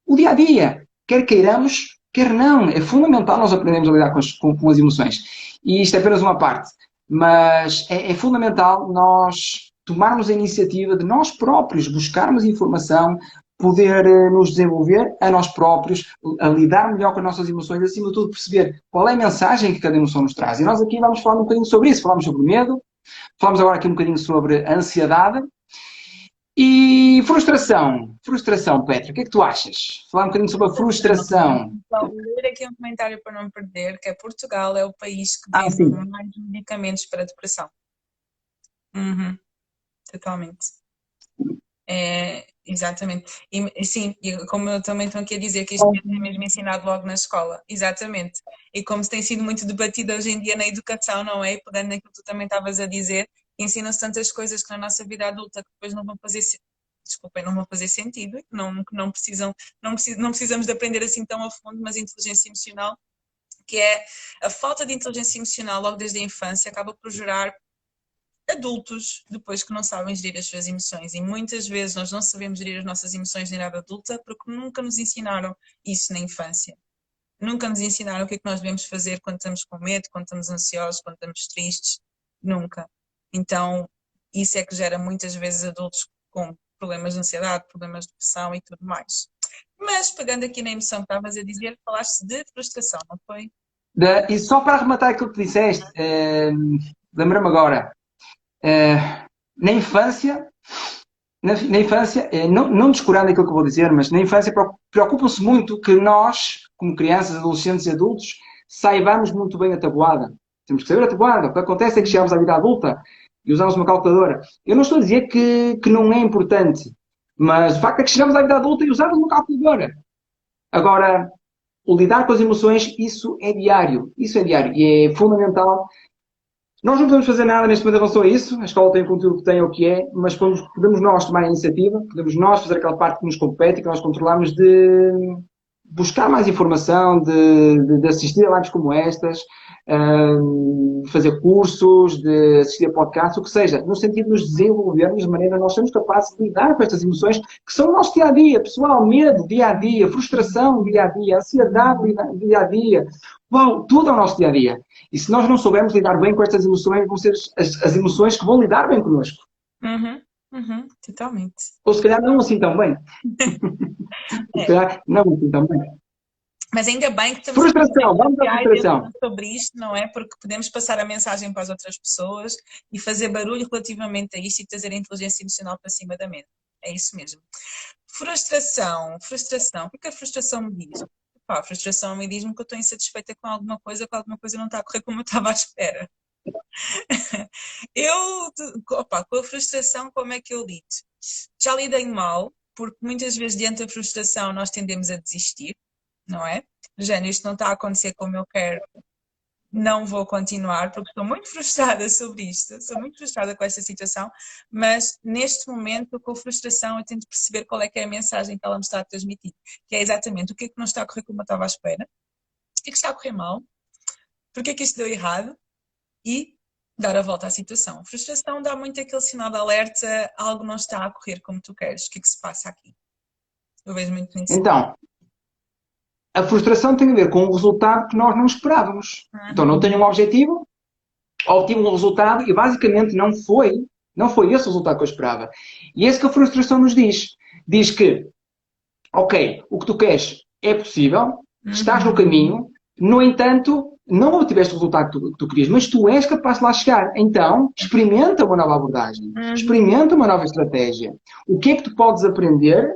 Speaker 2: o dia a dia. Quer queiramos, quer não. É fundamental nós aprendermos a lidar com as emoções. E isto é apenas uma parte. Mas é fundamental nós tomarmos a iniciativa de nós próprios buscarmos informação, poder nos desenvolver a nós próprios, a lidar melhor com as nossas emoções, acima de tudo perceber qual é a mensagem que cada emoção nos traz. E nós aqui vamos falar um bocadinho sobre isso. Falamos sobre o medo, falamos agora aqui um bocadinho sobre a ansiedade e frustração. Frustração, Petra, o que é que tu achas? Falar um bocadinho sobre a frustração.
Speaker 1: Vou ler aqui um comentário para não perder, que é Portugal é o país que vende
Speaker 2: Sim.
Speaker 1: mais medicamentos para depressão. Uhum, totalmente. Exatamente. E sim, como eu também estou aqui a dizer que isto é mesmo ensinado logo na escola. Exatamente. E como se tem sido muito debatido hoje em dia na educação, não é? E pegando naquilo que tu também estavas a dizer, ensinam-se tantas coisas que na nossa vida adulta que depois não vão fazer, desculpem, não vão fazer sentido, que não precisam, não precisamos de aprender assim tão a fundo, mas inteligência emocional, que é a falta de inteligência emocional logo desde a infância, acaba por gerar adultos depois que não sabem gerir as suas emoções e muitas vezes nós não sabemos gerir as nossas emoções na idade adulta porque nunca nos ensinaram isso na infância. Nunca nos ensinaram o que é que nós devemos fazer quando estamos com medo, quando estamos ansiosos, quando estamos tristes. Nunca. Então, isso é que gera muitas vezes adultos com problemas de ansiedade, problemas de depressão e tudo mais. Mas, pegando aqui na emoção que estavas a dizer, falaste de frustração, não foi?
Speaker 2: E só para arrematar aquilo que disseste, lembra-me agora, na infância, na infância, não descurando aquilo que eu vou dizer, mas na infância preocupam-se muito que nós, como crianças, adolescentes e adultos, saibamos muito bem a tabuada. Temos que saber a tabuada. O que acontece é que chegamos à vida adulta e usamos uma calculadora. Eu não estou a dizer que não é importante, mas o facto é que chegamos à vida adulta e usamos uma calculadora. Agora, o lidar com as emoções, isso é diário. Isso é diário e é fundamental. Nós não podemos fazer nada neste momento em relação a isso. A escola tem o conteúdo que tem, é o que é, mas podemos nós tomar a iniciativa, podemos nós fazer aquela parte que nos compete e que nós controlamos de buscar mais informação, de assistir a lives como estas, fazer cursos, de assistir a podcasts, o que seja, no sentido de nos desenvolvermos de maneira que nós somos capazes de lidar com estas emoções que são o nosso dia a dia, pessoal, medo, dia a dia, frustração, dia a dia, ansiedade, dia a dia. Bom, tudo é o nosso dia a dia. E se nós não soubermos lidar bem com estas emoções, vão ser as emoções que vão lidar bem connosco.
Speaker 1: Totalmente.
Speaker 2: Ou se calhar não assim tão bem. Se calhar não assim tão bem.
Speaker 1: Mas ainda bem que estamos
Speaker 2: frustração, vamos à frustração.
Speaker 1: sobre isto, não é? Porque podemos passar a mensagem para as outras pessoas e fazer barulho relativamente a isto e trazer a inteligência emocional para cima da mesa. É isso mesmo. Frustração. O que a frustração me diz? Pá, a frustração me diz-me que eu estou insatisfeita com alguma coisa, que alguma coisa não está a correr como eu estava à espera. Eu, opa, com a frustração, como é que eu lido? Já lidei mal, porque muitas vezes diante da frustração nós tendemos a desistir, não é? Género, isto não está a acontecer como eu quero, não vou continuar, porque estou muito frustrada sobre isto, sou muito frustrada com esta situação, mas neste momento, com a frustração, eu tento perceber qual é que é a mensagem que ela me está a transmitir, que é exatamente o que é que não está a correr como eu estava à espera, o que é que está a correr mal, porque é que isto deu errado, e dar a volta à situação. A frustração dá muito aquele sinal de alerta, algo não está a correr como tu queres, o que é que se passa aqui? Eu vejo muito nisso.
Speaker 2: Então, a frustração tem a ver com o resultado que nós não esperávamos. Então, não tenho um objetivo, obtive um resultado e basicamente não foi esse o resultado que eu esperava. E é isso que a frustração nos diz. Diz que, ok, o que tu queres é possível, estás no caminho, no entanto, não obtiveste o resultado que tu querias, mas tu és capaz de lá chegar. Então, experimenta uma nova abordagem, experimenta uma nova estratégia. O que é que tu podes aprender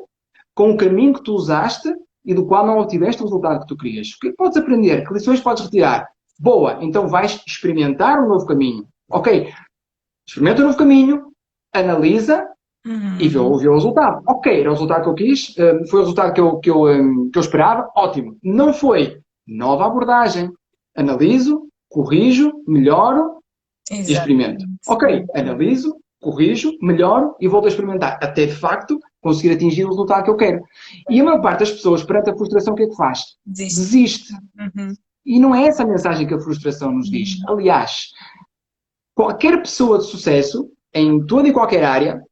Speaker 2: com o caminho que tu usaste e do qual não obtiveste o resultado que tu querias? O que é que podes aprender? Que lições podes retirar? Boa, então vais experimentar um novo caminho. Ok, experimenta um novo caminho, analisa e vê o resultado. Ok, era o resultado que eu quis, foi o resultado que eu esperava, ótimo. Não foi. Nova abordagem. Analiso, corrijo, melhoro e experimento.
Speaker 1: Exatamente.
Speaker 2: Ok, analiso, corrijo, melhoro e volto a experimentar. Até, de facto, conseguir atingir o resultado que eu quero. E a maior parte das pessoas, perante a frustração, o que é que faz?
Speaker 1: Desiste.
Speaker 2: Desiste. E não é essa a mensagem que a frustração nos diz. Aliás, qualquer pessoa de sucesso, em toda e qualquer área,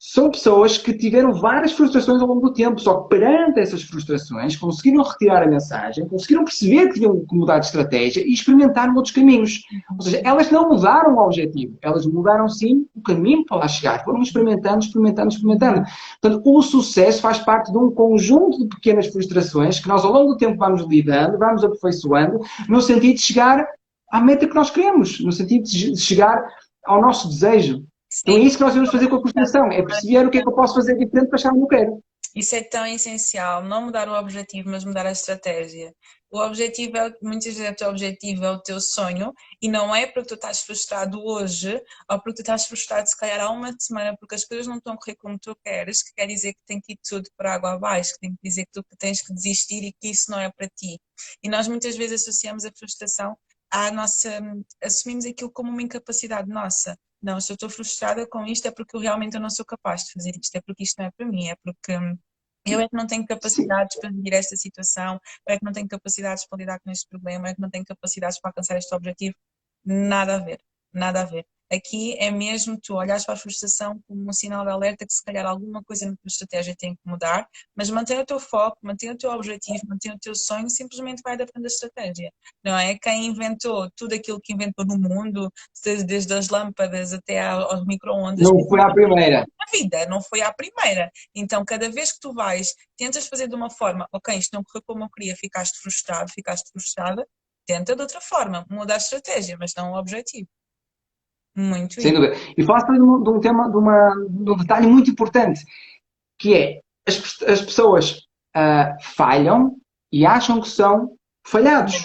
Speaker 2: são pessoas que tiveram várias frustrações ao longo do tempo, só que perante essas frustrações conseguiram retirar a mensagem, conseguiram perceber que tinham que mudar de estratégia e experimentaram outros caminhos. Ou seja, elas não mudaram o objetivo, elas mudaram sim o caminho para lá chegar. Foram experimentando, experimentando, experimentando. Portanto, o sucesso faz parte de um conjunto de pequenas frustrações que nós ao longo do tempo vamos lidando, vamos aperfeiçoando, no sentido de chegar à meta que nós queremos, no sentido de chegar ao nosso desejo. Então é
Speaker 1: Sim.
Speaker 2: isso que nós devemos fazer com a frustração, é perceber o que é que eu posso fazer diferente para chegar onde eu quero.
Speaker 1: Isso é tão essencial, não mudar o objetivo, mas mudar a estratégia. O objetivo é, muitas vezes o teu objetivo é o teu sonho e não é porque tu estás frustrado hoje ou porque tu estás frustrado se calhar há uma semana porque as coisas não estão a correr como tu queres, que quer dizer que tem que ir tudo para água abaixo, que tem que dizer que tu tens que desistir e que isso não é para ti. E nós muitas vezes associamos a frustração à nossa, assumimos aquilo como uma incapacidade nossa. Não, se eu estou frustrada com isto é porque eu realmente não sou capaz de fazer isto, é porque isto não é para mim, é porque eu é que não tenho
Speaker 2: Sim,
Speaker 1: capacidades para gerir esta situação, eu é que não tenho capacidades para lidar com este problema, eu é que não tenho capacidades para alcançar este objetivo. Nada a ver, nada a ver. Aqui é mesmo tu olhares para a frustração como um sinal de alerta que se calhar alguma coisa na tua estratégia tem que mudar, mas mantém o teu foco, mantém o teu objetivo, mantém o teu sonho, simplesmente vai depender da estratégia. Não é? Quem inventou tudo aquilo que inventou no mundo, desde as lâmpadas até aos micro-ondas,
Speaker 2: não foi à primeira.
Speaker 1: a vida, não foi à primeira. Então, cada vez que tu vais, tentas fazer de uma forma, ok, isto não correu como eu queria, ficaste frustrado, ficaste frustrada, tenta de outra forma, muda a estratégia, mas não o objetivo. Muito
Speaker 2: Sem
Speaker 1: isso.
Speaker 2: dúvida. E falaste de um tema, de um detalhe muito importante, que é as pessoas falham e acham que são falhados.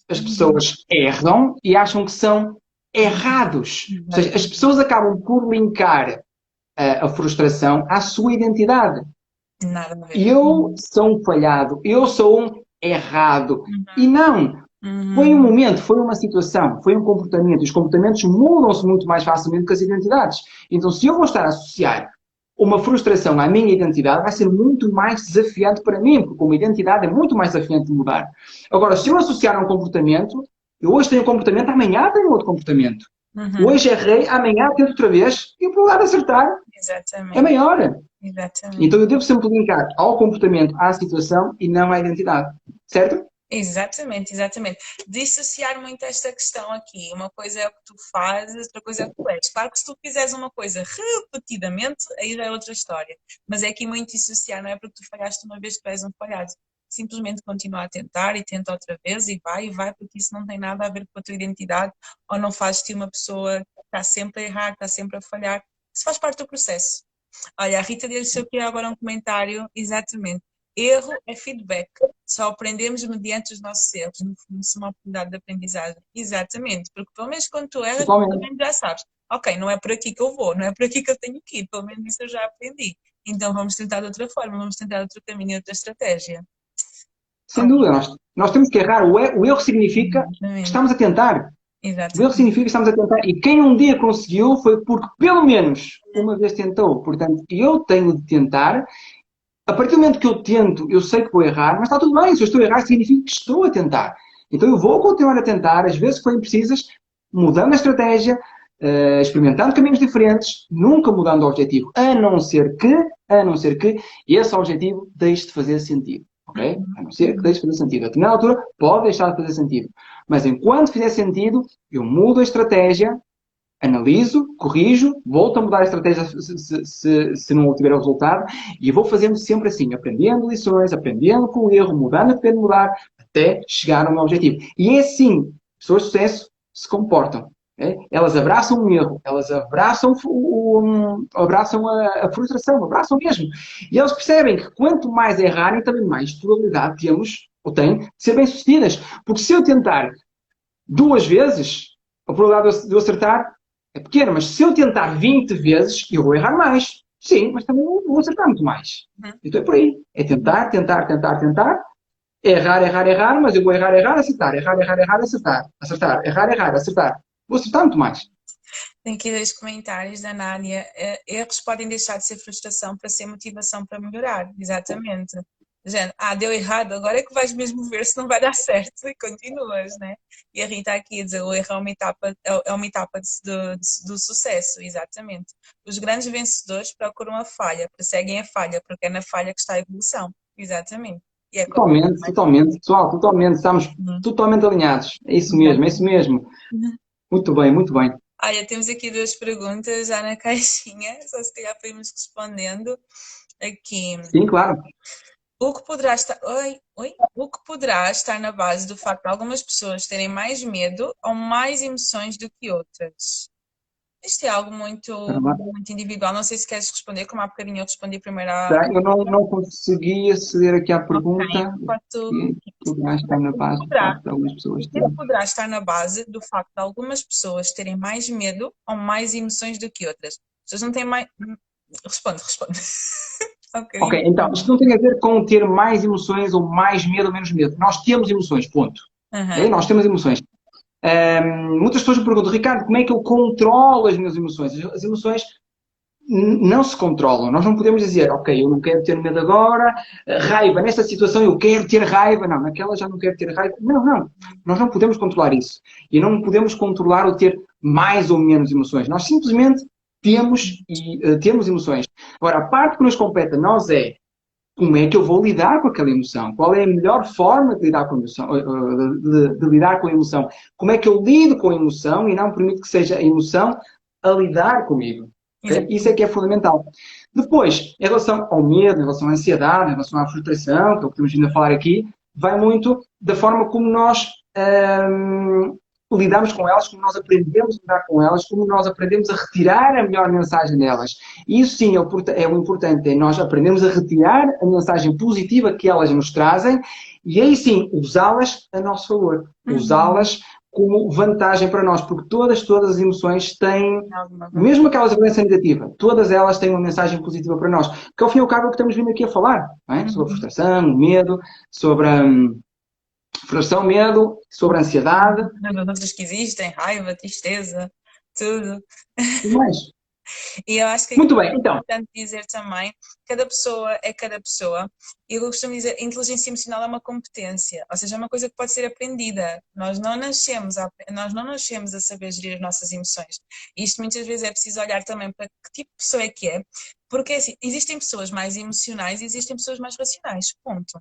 Speaker 2: As pessoas erram e acham que são errados. Ou seja, as pessoas acabam por linkar a frustração à sua identidade.
Speaker 1: Nada a ver.
Speaker 2: Eu sou um falhado, eu sou um errado. E
Speaker 1: Uhum.
Speaker 2: não, foi um
Speaker 1: Uhum.
Speaker 2: momento, foi uma situação, foi um comportamento. E os comportamentos mudam-se muito mais facilmente que as identidades. Então, se eu vou estar a associar uma frustração à minha identidade, vai ser muito mais desafiante para mim, porque uma identidade é muito mais desafiante de mudar. Agora, se eu associar a um comportamento, eu hoje tenho um comportamento, amanhã tenho outro comportamento.
Speaker 1: Uhum.
Speaker 2: Hoje errei, amanhã tento outra vez, e o probabilidade de acertar é
Speaker 1: Exatamente.
Speaker 2: maior.
Speaker 1: Exatamente.
Speaker 2: Então eu devo sempre linkar ao comportamento, à situação e não à identidade. Certo?
Speaker 1: Exatamente, exatamente. Dissociar muito esta questão aqui. Uma coisa é o que tu fazes, outra coisa é o que tu és. Claro que se tu fizeres uma coisa repetidamente, aí já é outra história. Mas é aqui muito dissociar, não é porque tu falhaste uma vez que tu és um falhado. Simplesmente continua a tentar e tenta outra vez e vai, porque isso não tem nada a ver com a tua identidade ou não faz-te uma pessoa que está sempre a errar, que está sempre a falhar. Isso faz parte do processo. Olha, a Rita deixou aqui agora um comentário, exatamente. Erro é feedback. Só aprendemos mediante os nossos erros. No fundo, são uma oportunidade de aprendizagem. Exatamente. Porque pelo menos quando tu erras, pelo
Speaker 2: Totalmente.
Speaker 1: menos já sabes. Ok, não é por aqui que eu vou, não é por aqui que eu tenho que ir. Pelo menos isso eu já aprendi. Então vamos tentar de outra forma, vamos tentar outro caminho, outra estratégia.
Speaker 2: Sem
Speaker 1: Ok,
Speaker 2: dúvida, nós temos que errar. O erro significa que
Speaker 1: exatamente.
Speaker 2: estamos a tentar. O erro
Speaker 1: Exatamente.
Speaker 2: significa que estamos a tentar. E quem um dia conseguiu foi porque pelo menos uma vez tentou. Portanto, eu tenho de tentar. A partir do momento que eu tento, eu sei que vou errar, mas está tudo bem. Se eu estou a errar, significa que estou a tentar. Então eu vou continuar a tentar, às vezes que forem precisas, mudando a estratégia, experimentando caminhos diferentes, nunca mudando o objetivo, a não ser que esse objetivo deixe de fazer sentido. Ok? A não ser que deixe de fazer sentido. A determinada altura pode deixar de fazer sentido. Mas enquanto fizer sentido, eu mudo a estratégia, analiso, corrijo, volto a mudar a estratégia se não tiver o resultado e vou fazendo sempre assim, aprendendo lições, aprendendo com o erro, mudando a de mudar, até chegar ao meu objetivo. E é assim, pessoas de sucesso se comportam. É? Elas abraçam o erro, elas abraçam a frustração, abraçam mesmo. E elas percebem que quanto mais errarem, também mais probabilidade temos, ou têm, de ser bem-sucedidas. Porque se eu tentar 2 vezes, a probabilidade de eu acertar é pequena, mas se eu tentar 20 vezes, eu vou errar mais. Sim, mas também vou acertar muito mais.
Speaker 1: Uhum.
Speaker 2: Então é por aí. É tentar, tentar, tentar, tentar, errar, errar, errar, mas eu vou errar, errar, acertar, errar, errar, errar, acertar, acertar, errar, errar, acertar. Vou acertar muito mais.
Speaker 1: Tem aqui dois comentários da Nádia. Erros podem deixar de ser frustração para ser motivação para melhorar. Exatamente. Gente, deu errado, agora é que vais mesmo ver se não vai dar certo e continuas, né? E a Rita aqui a dizer, o erro é uma etapa do sucesso, exatamente. Os grandes vencedores procuram a falha, perseguem a falha, porque é na falha que está a evolução. Exatamente. E é como eu
Speaker 2: Totalmente,
Speaker 1: também.
Speaker 2: totalmente, pessoal, totalmente. Estamos
Speaker 1: Uhum.
Speaker 2: totalmente alinhados. É isso mesmo, é isso
Speaker 1: Exatamente.
Speaker 2: mesmo. Muito bem, muito bem.
Speaker 1: Olha, temos aqui duas perguntas já na caixinha, só se calhar para irmos respondendo aqui.
Speaker 2: Sim, claro.
Speaker 1: O que poderá estar, oi? O que poderá estar na base do facto de algumas pessoas terem mais medo ou mais emoções do que outras? Isto é algo muito, muito individual. Não sei se queres responder, como há bocadinho eu respondi primeiro à
Speaker 2: Eu não consegui aceder aqui à
Speaker 1: ok.
Speaker 2: pergunta.
Speaker 1: Enquanto
Speaker 2: Que poderá estar na
Speaker 1: o que
Speaker 2: base do
Speaker 1: poderá,
Speaker 2: facto de algumas pessoas
Speaker 1: o que
Speaker 2: terem.
Speaker 1: poderá estar na base do facto de algumas pessoas terem mais medo ou mais emoções do que outras? As pessoas não têm mais. Responde. Só um
Speaker 2: Ok,
Speaker 1: bocadinho.
Speaker 2: então, isto não tem a ver com ter mais emoções ou mais medo ou menos medo. Nós temos emoções, ponto.
Speaker 1: Aham.
Speaker 2: Ok? Nós temos emoções. Muitas pessoas me perguntam, Ricardo, como é que eu controlo as minhas emoções? As emoções não se controlam. Nós não podemos dizer, ok, eu não quero ter medo agora, raiva, nesta situação eu quero ter raiva, não, naquela já não quero ter raiva. Não, não. Nós não podemos controlar isso. E não podemos controlar ou ter mais ou menos emoções. Nós simplesmente temos emoções. Agora, a parte que nos compete a nós é como é que eu vou lidar com aquela emoção? Qual é a melhor forma de lidar com a emoção? De lidar com a emoção? Como é que eu lido com a emoção e não permito que seja a emoção a lidar comigo? Okay? Isso é
Speaker 1: Exatamente.
Speaker 2: que é fundamental. Depois, em relação ao medo, em relação à ansiedade, em relação à frustração, que é o que temos vindo a falar aqui, vai muito da forma como nós lidamos com elas, como nós aprendemos a lidar com elas, como nós aprendemos a retirar a melhor mensagem delas. E isso sim é o importante, é nós aprendemos a retirar a mensagem positiva que elas nos trazem e aí sim usá-las a nosso favor,
Speaker 1: Uhum.
Speaker 2: usá-las como vantagem para nós, porque todas as emoções têm,
Speaker 1: Alguma vantagem.
Speaker 2: mesmo aquelas de violência negativa, todas elas têm uma mensagem positiva para nós, que ao fim e ao cabo é o que estamos vindo aqui a falar, não é? Sobre a
Speaker 1: Uhum.
Speaker 2: frustração, o medo, sobre a frustração, medo, sobre a ansiedade,
Speaker 1: As outras que existem, raiva, tristeza, tudo.
Speaker 2: tudo mais.
Speaker 1: E eu acho que
Speaker 2: Muito
Speaker 1: aqui
Speaker 2: bem,
Speaker 1: é
Speaker 2: então,
Speaker 1: importante dizer também, cada pessoa é cada pessoa. E eu costumo dizer, a inteligência emocional é uma competência, ou seja, é uma coisa que pode ser aprendida. Nós não nascemos a saber gerir as nossas emoções. E isto muitas vezes é preciso olhar também para que tipo de pessoa é que é, porque assim, existem pessoas mais emocionais e existem pessoas mais racionais, ponto.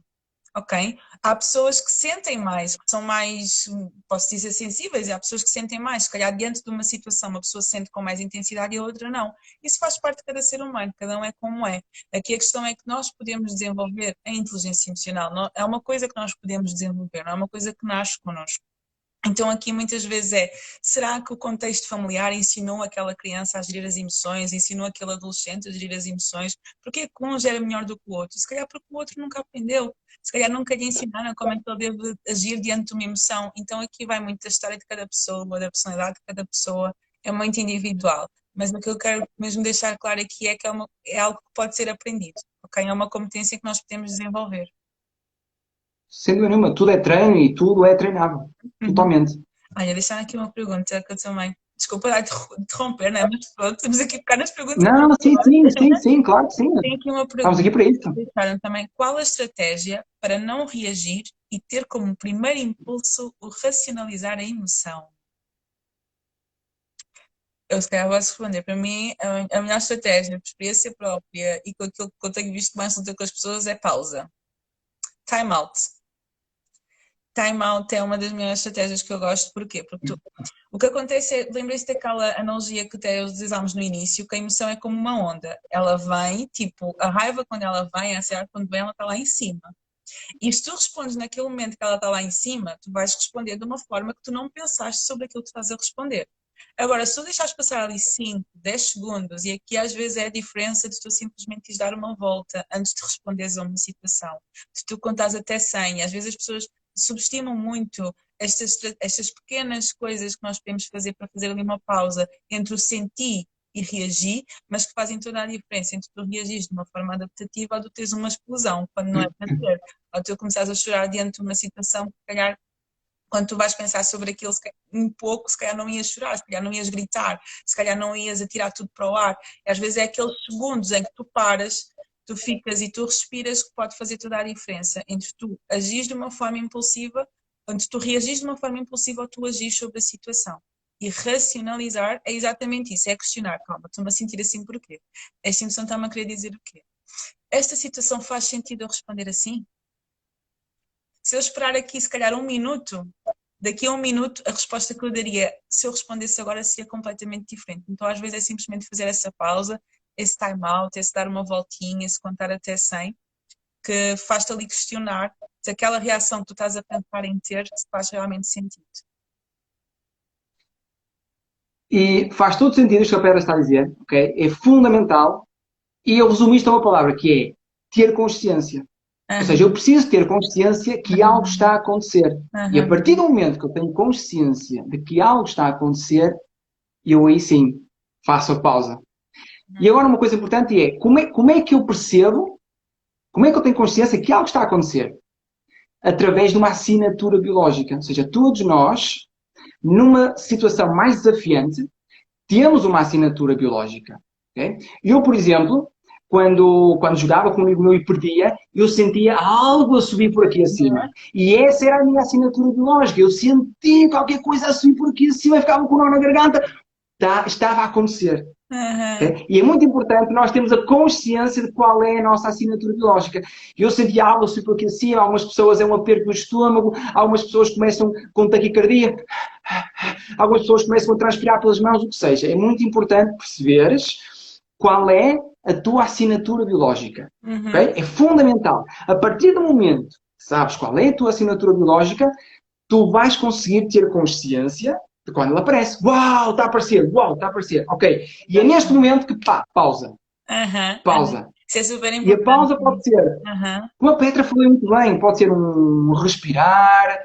Speaker 1: Ok? Há pessoas que sentem mais, que são mais, posso dizer, sensíveis, e há pessoas que sentem mais. Se calhar, diante de uma situação, uma pessoa sente com mais intensidade e a outra não. Isso faz parte de cada ser humano, cada um é como é. Aqui a questão é que nós podemos desenvolver a inteligência emocional. É uma coisa que nós podemos desenvolver, não é uma coisa que nasce connosco. Então aqui muitas vezes será que o contexto familiar ensinou aquela criança a gerir as emoções, ensinou aquele adolescente a gerir as emoções? Porque é que um gera melhor do que o outro? Se calhar porque o outro nunca aprendeu, se calhar nunca lhe ensinaram como é que ele deve agir diante de uma emoção. Então aqui vai muito da história de cada pessoa, da personalidade de cada pessoa, é muito individual. Mas o que eu quero mesmo deixar claro aqui é que é algo que pode ser aprendido, ok? É uma competência que nós podemos desenvolver.
Speaker 2: Sem dúvida nenhuma, tudo é treino e tudo é treinável.
Speaker 1: Uhum.
Speaker 2: Totalmente.
Speaker 1: Olha, deixar aqui uma pergunta que eu também. Desculpa lá interromper, né? Mas pronto, estamos aqui a ficar nas perguntas.
Speaker 2: Não, sim, sim, sim, sim, claro que sim.
Speaker 1: Tenho aqui uma
Speaker 2: Estamos
Speaker 1: pergunta
Speaker 2: aqui para isso.
Speaker 1: que deixaram também. Qual a estratégia para não reagir e ter como primeiro impulso o racionalizar a emoção? Eu se calhar vou responder. Para mim, a melhor estratégia, por experiência própria e com aquilo que eu tenho visto mais luta com as pessoas é pausa. Time out. Time out é uma das melhores estratégias que eu gosto. Porquê? Porque o que acontece é, lembrei-se daquela analogia que até usámos no início, que a emoção é como uma onda. Ela vem, tipo, a raiva quando ela vem, a ansiedade quando vem, ela está lá em cima. E se tu respondes naquele momento que ela está lá em cima, tu vais responder de uma forma que tu não pensaste sobre aquilo que tu estás a responder. Agora, se tu deixares passar ali 5, 10 segundos, e aqui às vezes é a diferença de tu simplesmente ires dar uma volta antes de responderes a uma situação, de tu contares até 100, às vezes as pessoas subestimam muito estas pequenas coisas que nós podemos fazer para fazer ali uma pausa entre o sentir e reagir, mas que fazem toda a diferença entre tu reagires de uma forma adaptativa ou tu teres uma explosão, quando não é para ter, ou tu começares a chorar diante de uma situação que, se calhar, quando tu vais pensar sobre aquilo, um pouco, se calhar não ias chorar, se calhar não ias gritar, se calhar não ias atirar tudo para o ar. E às vezes é aqueles segundos em que tu paras, tu ficas e tu respiras que pode fazer toda a diferença entre tu agires de uma forma impulsiva, entre tu reagires de uma forma impulsiva ou tu agires sobre a situação. E racionalizar é exatamente isso, é questionar, calma, estou-me a sentir assim porquê? Esta emoção está-me a querer dizer o quê? Esta situação faz sentido eu responder assim? Se eu esperar aqui, se calhar, um minuto, daqui a um minuto, a resposta que eu daria, se eu respondesse agora, seria completamente diferente. Então, às vezes, é simplesmente fazer essa pausa, esse time out, esse dar uma voltinha, esse contar até 100, que faz-te ali questionar se aquela reação que tu estás a pensar em ter se faz realmente sentido.
Speaker 2: E faz todo sentido isto que a Pedra está a dizer, ok? É fundamental. E eu resumi isto a uma palavra que é ter consciência. Ou
Speaker 1: Aham,
Speaker 2: seja, eu preciso ter consciência que algo está a acontecer. E a
Speaker 1: aham,
Speaker 2: partir do momento que eu tenho consciência de que algo está a acontecer, eu aí sim faço a pausa. E agora uma coisa importante é como é que eu percebo, como é que eu tenho consciência que algo está a acontecer? Através de uma assinatura biológica. Ou seja, todos nós, numa situação mais desafiante, temos uma assinatura biológica. Okay? Eu, por exemplo, quando jogava com um amigo meu e perdia, eu sentia algo a subir por aqui acima. E essa era a minha assinatura biológica. Eu sentia qualquer coisa a subir por aqui acima, ficava com o nó na garganta. Estava a acontecer.
Speaker 1: aham,
Speaker 2: Okay? E é muito importante nós termos a consciência de qual é a nossa assinatura biológica. Eu sentia algo a subir por aqui acima, algumas pessoas é um aperto no estômago, algumas pessoas começam com taquicardia, algumas pessoas começam a transpirar pelas mãos, o que seja. É muito importante perceberes qual é a tua assinatura biológica.
Speaker 1: uhum.
Speaker 2: Okay? É fundamental. A partir do momento que sabes qual é a tua assinatura biológica, tu vais conseguir ter consciência de quando ela aparece. Uau, está a aparecer. Uau, está a aparecer. Ok. E é neste momento que, pá, pausa.
Speaker 1: Aham, aham.
Speaker 2: Pausa.
Speaker 1: Isso é super
Speaker 2: E a
Speaker 1: importante.
Speaker 2: pausa pode ser,
Speaker 1: Aham,
Speaker 2: como a Petra falou muito bem, pode ser um respirar,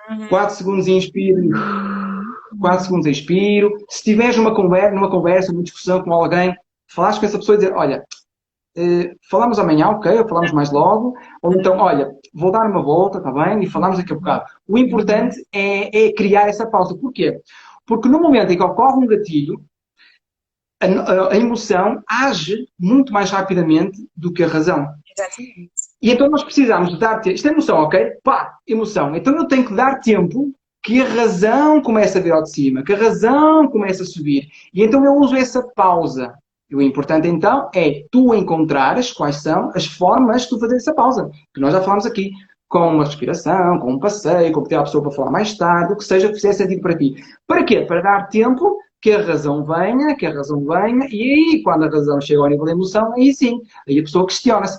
Speaker 1: uhum,
Speaker 2: 4 segundos inspiro,
Speaker 1: uhum,
Speaker 2: 4 segundos expiro. Se estiveres numa conversa, numa discussão com alguém, falares com essa pessoa e dizer, olha, falamos amanhã, ok, ou falamos mais logo, ou então, olha, vou dar uma volta, está bem, e falamos daqui a bocado. O importante é criar essa pausa. Porquê? Porque no momento em que ocorre um gatilho, a emoção age muito mais rapidamente do que a razão.
Speaker 1: exatamente.
Speaker 2: E então nós precisamos de dar tempo. Isto é emoção, ok? Pá, emoção. Então eu tenho que dar tempo que a razão comece a vir ao de cima, que a razão comece a subir. E então eu uso essa pausa. E o importante então é tu encontrares quais são as formas de tu fazer essa pausa. Que nós já falámos aqui. Com uma respiração, com um passeio, com pedir à pessoa para falar mais tarde, o que seja que fizer sentido para ti. Para quê? Para dar tempo que a razão venha, e aí, quando a razão chega ao nível da emoção, aí sim, aí a pessoa questiona-se,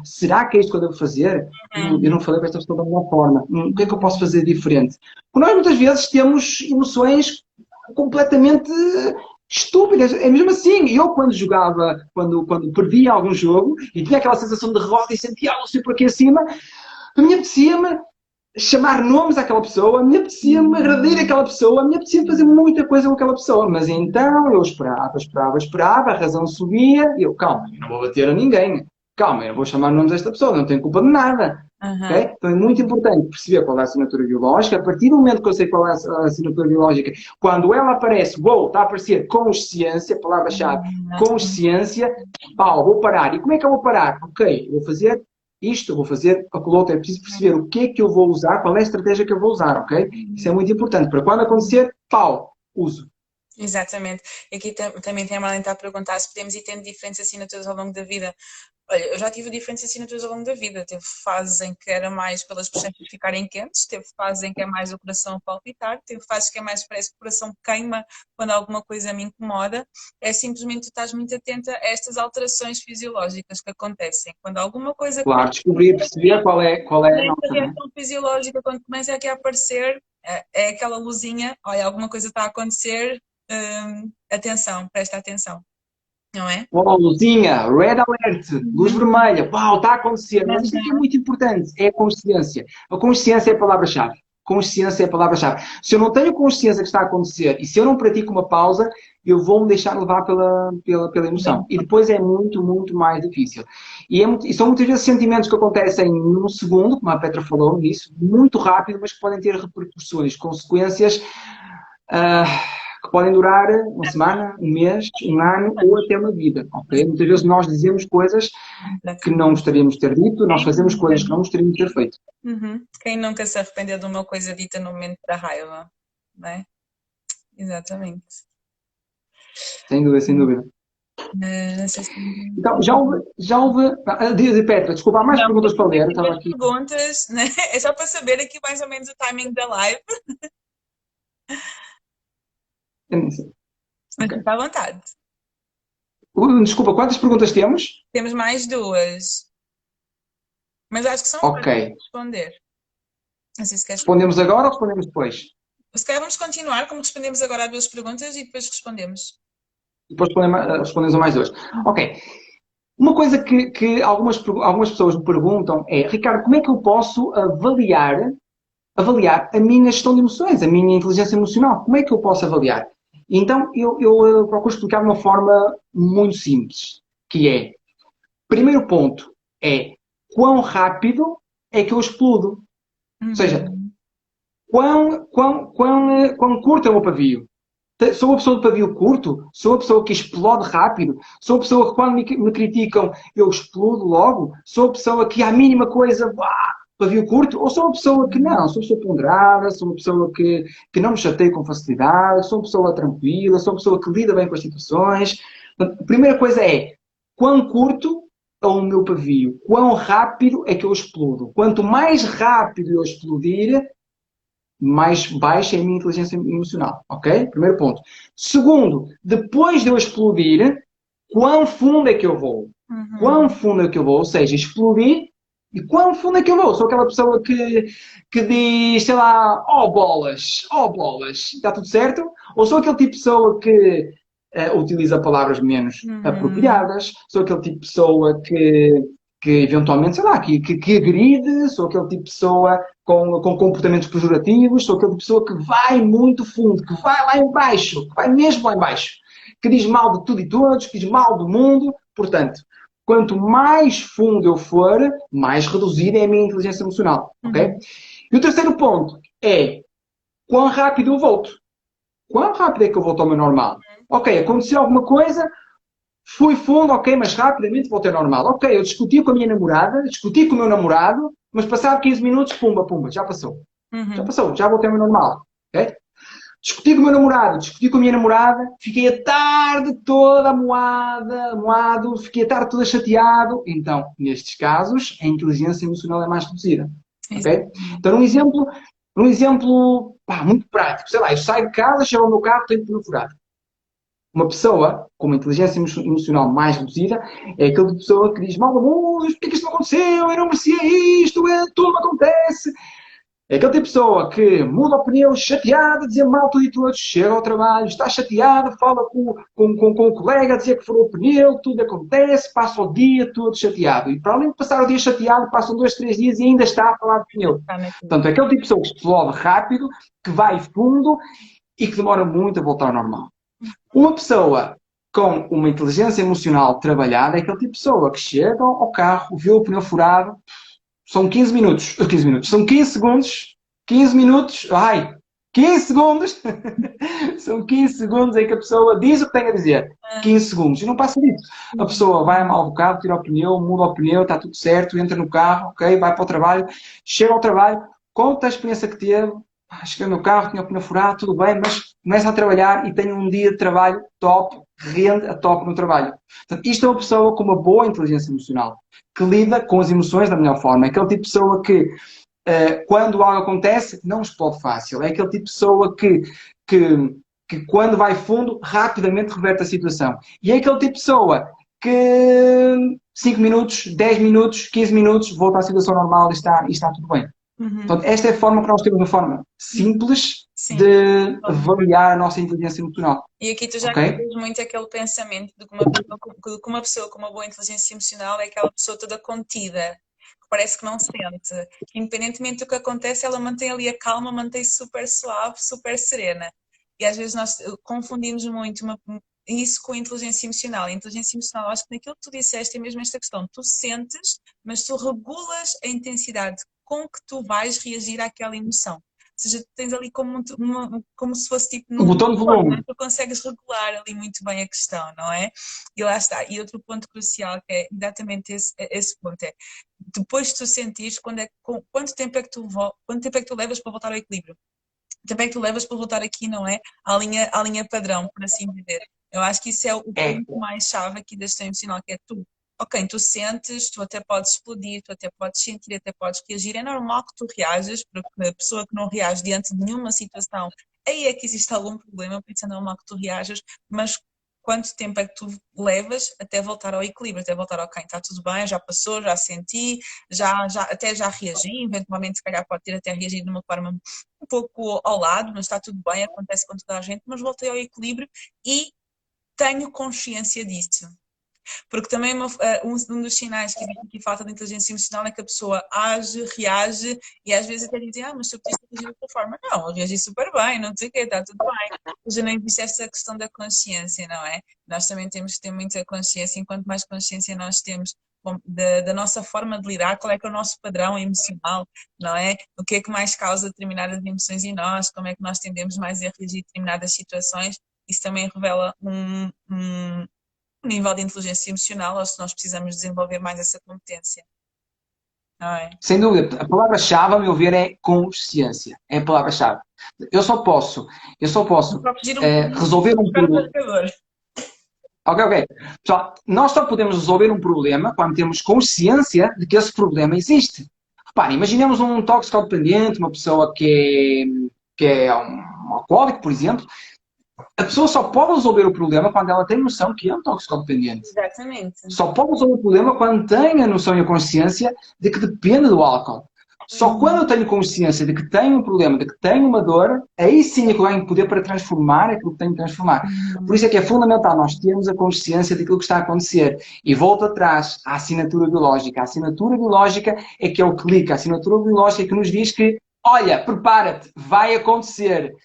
Speaker 2: será que é isto que eu devo fazer? Eu não falei para esta pessoa da melhor forma, o que é que eu posso fazer diferente? Porque nós muitas vezes temos emoções completamente estúpidas, é mesmo assim, eu quando jogava, quando perdia algum jogo, e tinha aquela sensação de derrota e sentia algo assim por aqui acima, a mim apetecia-me chamar nomes àquela pessoa, me apetecia-me agredir aquela pessoa, me apetecia fazer muita coisa com aquela pessoa. Mas então eu esperava, a razão subia, e eu, calma, eu não vou bater a ninguém. Calma, eu não vou chamar nomes a esta pessoa, não tenho culpa de nada. Okay? Então é muito importante perceber qual é a assinatura biológica. A partir do momento que eu sei qual é a assinatura biológica, quando ela aparece, está a aparecer consciência, palavra-chave, consciência, vou parar. E como é que eu vou parar? Ok, eu vou fazer isto, eu vou fazer aquilo outro, é preciso perceber o que é que eu vou usar, qual é a estratégia que eu vou usar, ok? Isso é muito importante. Para quando acontecer, uso.
Speaker 1: Exatamente. E aqui também tem a Marlene a perguntar se podemos ir tendo diferentes assinaturas ao longo da vida. Olha, eu já tive diferentes assinaturas ao longo da vida. Teve fases em que era mais pelas bochechas ficarem quentes, teve fases em que é mais o coração a palpitar, teve fases que é mais parece que o coração queima quando alguma coisa me incomoda. É simplesmente tu estás muito atenta a estas alterações fisiológicas que acontecem. Quando alguma coisa
Speaker 2: claro, descobrir, perceber qual é a
Speaker 1: nossa reação fisiológica, quando começa aqui a aparecer, é aquela luzinha, olha, alguma coisa está a acontecer, atenção, presta atenção, não é?
Speaker 2: Luzinha, red alert, luz vermelha, está a acontecer. Mas isto aqui é muito importante, é a consciência. A consciência é a palavra-chave. Consciência é a palavra-chave. Se eu não tenho consciência que está a acontecer e se eu não pratico uma pausa, eu vou-me deixar levar pela emoção. E depois é muito, muito mais difícil. E são muitas vezes sentimentos que acontecem num segundo, como a Petra falou nisso, muito rápido, mas que podem ter repercussões, consequências que podem durar uma semana, um mês, um ano ou até uma vida. Okay? Muitas vezes nós dizemos coisas que não gostaríamos de ter dito, nós fazemos coisas que não gostaríamos de ter feito.
Speaker 1: Quem nunca se arrependeu de uma coisa dita no momento da raiva, não é? Exatamente.
Speaker 2: Sem dúvida, sem dúvida.
Speaker 1: Não sei se...
Speaker 2: Então, já houve... Petra, desculpa, há mais perguntas para ler. Estava aqui.
Speaker 1: Perguntas, né? É só para saber aqui mais ou menos o timing da live. Mas está à vontade.
Speaker 2: Desculpa, quantas perguntas temos?
Speaker 1: Temos mais duas. Mas acho que são
Speaker 2: ok.
Speaker 1: Para responder. Não sei se queres...
Speaker 2: Respondemos agora ou respondemos depois?
Speaker 1: Se calhar vamos continuar, como respondemos agora a duas perguntas e depois respondemos.
Speaker 2: Depois respondemos a mais duas. Ok. Uma coisa que algumas pessoas me perguntam é, Ricardo, como é que eu posso avaliar a minha gestão de emoções, a minha inteligência emocional? Como é que eu posso avaliar? Então, eu procuro explicar de uma forma muito simples, que é, primeiro ponto é, quão rápido é que eu explodo? Ou seja, quão curto é o meu pavio? Sou uma pessoa de pavio curto? Sou uma pessoa que explode rápido? Sou uma pessoa que quando me criticam eu explodo logo? Sou uma pessoa que à mínima coisa, pavio curto? Ou sou uma pessoa que não? Sou uma pessoa ponderada, sou uma pessoa que não me chateia com facilidade, sou uma pessoa tranquila, sou uma pessoa que lida bem com as situações. Portanto, a primeira coisa é, quão curto é o meu pavio? Quão rápido é que eu explodo? Quanto mais rápido eu explodir, mais baixa é a minha inteligência emocional, ok? Primeiro ponto. Segundo, depois de eu explodir, quão fundo é que eu vou? Quão fundo é que eu vou? Ou seja, explodir e quão fundo é que eu vou? Sou aquela pessoa que diz, sei lá, bolas, está tudo certo? Ou sou aquele tipo de pessoa que utiliza palavras menos apropriadas? Sou aquele tipo de pessoa que eventualmente, sei lá, que agride? Sou aquele tipo de pessoa com comportamentos pejorativos? Sou aquele tipo de pessoa que vai muito fundo, que vai lá embaixo, que vai mesmo lá embaixo, que diz mal de tudo e todos, que diz mal do mundo? Portanto, quanto mais fundo eu for, mais reduzida é a minha inteligência emocional, ok? E o terceiro ponto é quão rápido eu volto. Quão rápido é que eu volto ao meu normal? Ok, aconteceu alguma coisa, fui fundo, ok, mas rapidamente voltei ao normal. Ok, eu discuti com a minha namorada, discuti com o meu namorado, mas passado 15 minutos, pumba, já passou. Já passou, já voltei ao meu normal. Ok? Discuti com o meu namorado, discuti com a minha namorada, fiquei a tarde toda amoado, fiquei a tarde toda chateado. Então, nestes casos, a inteligência emocional é mais reduzida. Ok? Então, um exemplo muito prático. Sei lá, eu saio de casa, chego ao meu carro, tenho pneu furado. Uma pessoa com uma inteligência emocional mais reduzida é aquela pessoa que diz: mal amor, porquê que isto não aconteceu? Eu não merecia isto, tudo me acontece. É aquele tipo de pessoa que muda a opinião chateada, dizia mal tudo e todos, chega ao trabalho, está chateado, fala com o colega, dizia que furou o pneu, tudo acontece, passa o dia todo chateado. E para além de passar o dia chateado, passam 2, 3 dias e ainda está a falar de pneu.
Speaker 1: Está naquilo.
Speaker 2: Portanto, é aquele tipo de pessoa que explode rápido, que vai fundo e que demora muito a voltar ao normal. Uma pessoa com uma inteligência emocional trabalhada é aquele tipo de pessoa que chega ao carro, vê o pneu furado, são 15 minutos, 15 minutos, são 15 segundos, 15 minutos, 15 segundos, são 15 segundos em que a pessoa diz o que tem a dizer. 15 segundos, e não passa disso. A pessoa vai a mal bocado, tira o pneu, muda o pneu, está tudo certo, entra no carro, ok, vai para o trabalho, chega ao trabalho, conta a experiência que teve, cheguei no carro, tinha o pneu furado, tudo bem, mas começa a trabalhar e tem um dia de trabalho top, rende a top no trabalho. Portanto, isto é uma pessoa com uma boa inteligência emocional, que lida com as emoções da melhor forma. É aquele tipo de pessoa que, quando algo acontece, não explode fácil. É aquele tipo de pessoa que quando vai fundo, rapidamente reverte a situação. E é aquele tipo de pessoa que 5 minutos, 10 minutos, 15 minutos, volta à situação normal e está tudo bem. Portanto, esta é a forma que nós temos, uma forma simples
Speaker 1: Sim.
Speaker 2: de avaliar a nossa inteligência emocional.
Speaker 1: E aqui tu já
Speaker 2: Ok?
Speaker 1: tens muito aquele pensamento de que uma pessoa com uma boa inteligência emocional é aquela pessoa toda contida, que parece que não sente. Independentemente do que acontece, ela mantém ali a calma, mantém-se super suave, super serena. E às vezes nós confundimos muito isso com a inteligência emocional. A inteligência emocional, acho que naquilo que tu disseste é mesmo esta questão. Tu sentes, mas tu regulas a intensidade com que tu vais reagir àquela emoção. Ou seja, tu tens ali como se fosse tipo
Speaker 2: O
Speaker 1: num
Speaker 2: botão de
Speaker 1: controle,
Speaker 2: volume.
Speaker 1: tu consegues regular ali muito bem a questão, não é? E lá está. E outro ponto crucial que é exatamente esse ponto é, depois de tu sentires, quanto tempo é que tu levas para voltar ao equilíbrio? Quanto tempo é que tu levas para voltar aqui, não é? À linha padrão, por assim dizer. Eu acho que isso é o
Speaker 2: É,
Speaker 1: ponto mais chave aqui da gestão emocional, que é tu. Ok, tu sentes, tu até podes explodir, tu até podes sentir, até podes reagir. É normal que tu reajas, porque a pessoa que não reage diante de nenhuma situação, aí é que existe algum problema, por isso é normal que tu reajas, mas quanto tempo é que tu levas até voltar ao equilíbrio, até voltar ao ok, está tudo bem, já passou, já senti, até já reagi, eventualmente se calhar pode ter até reagido de uma forma um pouco ao lado, mas está tudo bem, acontece com toda a gente, mas voltei ao equilíbrio e tenho consciência disso. Porque também um dos sinais que existe aqui falta de inteligência emocional é que a pessoa age, reage e às vezes até dizem, mas tu podias reagir de outra forma. Não, eu reagi super bem, não sei o quê, está tudo bem. Ou seja, não existe essa questão da consciência, não é? Nós também temos que ter muita consciência, e quanto mais consciência nós temos da nossa forma de lidar, qual é que é o nosso padrão emocional, não é? O que é que mais causa determinadas emoções em nós, como é que nós tendemos mais a reagir a determinadas situações, isso também revela um nível de inteligência emocional ou se nós precisamos desenvolver mais essa competência, não é?
Speaker 2: sem dúvida. A palavra-chave, a meu ver, é consciência. É a palavra-chave. Eu só posso, eu só posso
Speaker 1: Só fugir um bocadinho
Speaker 2: resolver um
Speaker 1: para o
Speaker 2: problema.
Speaker 1: marcador.
Speaker 2: Ok, ok. Pessoal, nós só podemos resolver um problema quando temos consciência de que esse problema existe. Reparem, imaginemos um toxicodependente, uma pessoa que é um alcoólico, por exemplo. A pessoa só pode resolver o problema quando ela tem noção que é um toxicodependente.
Speaker 1: Exatamente.
Speaker 2: Só pode resolver o problema quando tem a noção e a consciência de que depende do álcool. Só quando eu tenho consciência de que tenho um problema, de que tenho uma dor, aí sim é que eu ganho poder para transformar aquilo que tenho que transformar. Por isso é que é fundamental nós termos a consciência daquilo que está a acontecer. E volto atrás à assinatura biológica. A assinatura biológica é que é o clique. A assinatura biológica é que nos diz que, olha, prepara-te, vai acontecer.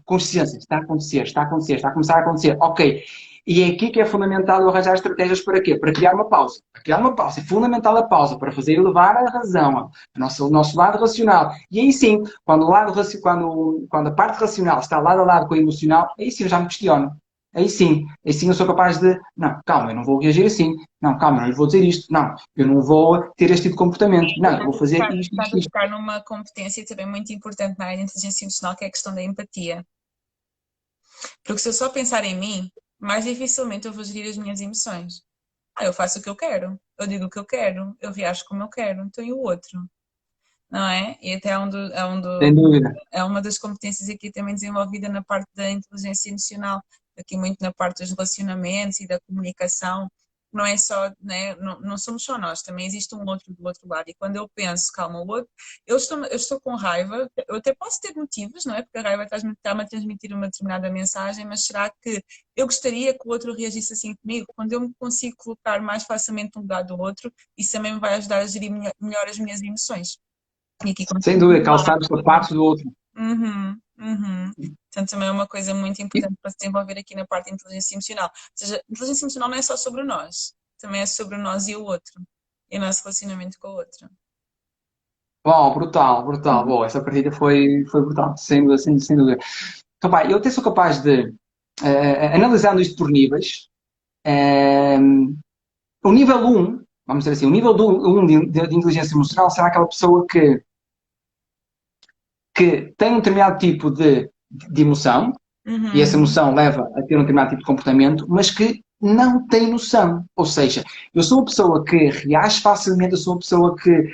Speaker 2: Consciência, está a acontecer, está a acontecer, está a começar a acontecer. Ok. E é aqui que é fundamental eu arranjar estratégias para quê? Para criar uma pausa. Para criar uma pausa. É fundamental a pausa para fazer elevar a razão, o nosso lado racional. E aí sim, quando a parte racional está lado a lado com a emocional, aí sim eu já me questiono. Aí sim eu sou capaz de, não, calma, eu não vou reagir assim. Não, calma, eu não lhe vou dizer isto. Não, eu não vou ter este tipo de comportamento. Não, eu vou fazer isto,
Speaker 1: Estás
Speaker 2: isto,
Speaker 1: a
Speaker 2: isto.
Speaker 1: tocar numa competência também muito importante na área de inteligência emocional, que é a questão da empatia. Porque se eu só pensar em mim, mais dificilmente eu vou gerir as minhas emoções. Eu faço o que eu quero, eu digo o que eu quero, eu reajo como eu quero, então e o outro? Não é? E até
Speaker 2: Sem dúvida.
Speaker 1: é uma das competências aqui também desenvolvida na parte da inteligência emocional, aqui muito na parte dos relacionamentos e da comunicação, não é só, né, não somos só nós, também existe um outro do outro lado. E quando eu penso, calma, o outro, eu estou com raiva, eu até posso ter motivos, não é? Porque a raiva está-me a transmitir uma determinada mensagem, mas será que eu gostaria que o outro reagisse assim comigo? Quando eu me consigo colocar mais facilmente no lugar do outro, isso também me vai ajudar a gerir melhor as minhas emoções. E aqui
Speaker 2: Sem
Speaker 1: consigo
Speaker 2: dúvida,
Speaker 1: falar.
Speaker 2: calçar os sapatos do outro.
Speaker 1: Uhum, uhum. Portanto, também é uma coisa muito importante para se desenvolver aqui na parte de inteligência emocional. Ou seja, inteligência emocional não é só sobre nós, também é sobre nós e o outro, e o nosso relacionamento com o outro.
Speaker 2: Bom, brutal, brutal. Bom, essa partida foi brutal, sem dúvida, sem dúvida. Então, pá, eu até sou capaz de, analisando isto por níveis, eh, o nível um, vamos dizer assim, o nível 1 de inteligência emocional será aquela pessoa que tem um determinado tipo de emoção, e essa
Speaker 1: Uhum,
Speaker 2: emoção leva a ter um determinado tipo de comportamento, mas que não tem noção. Ou seja, eu sou uma pessoa que reage facilmente, eu sou uma pessoa que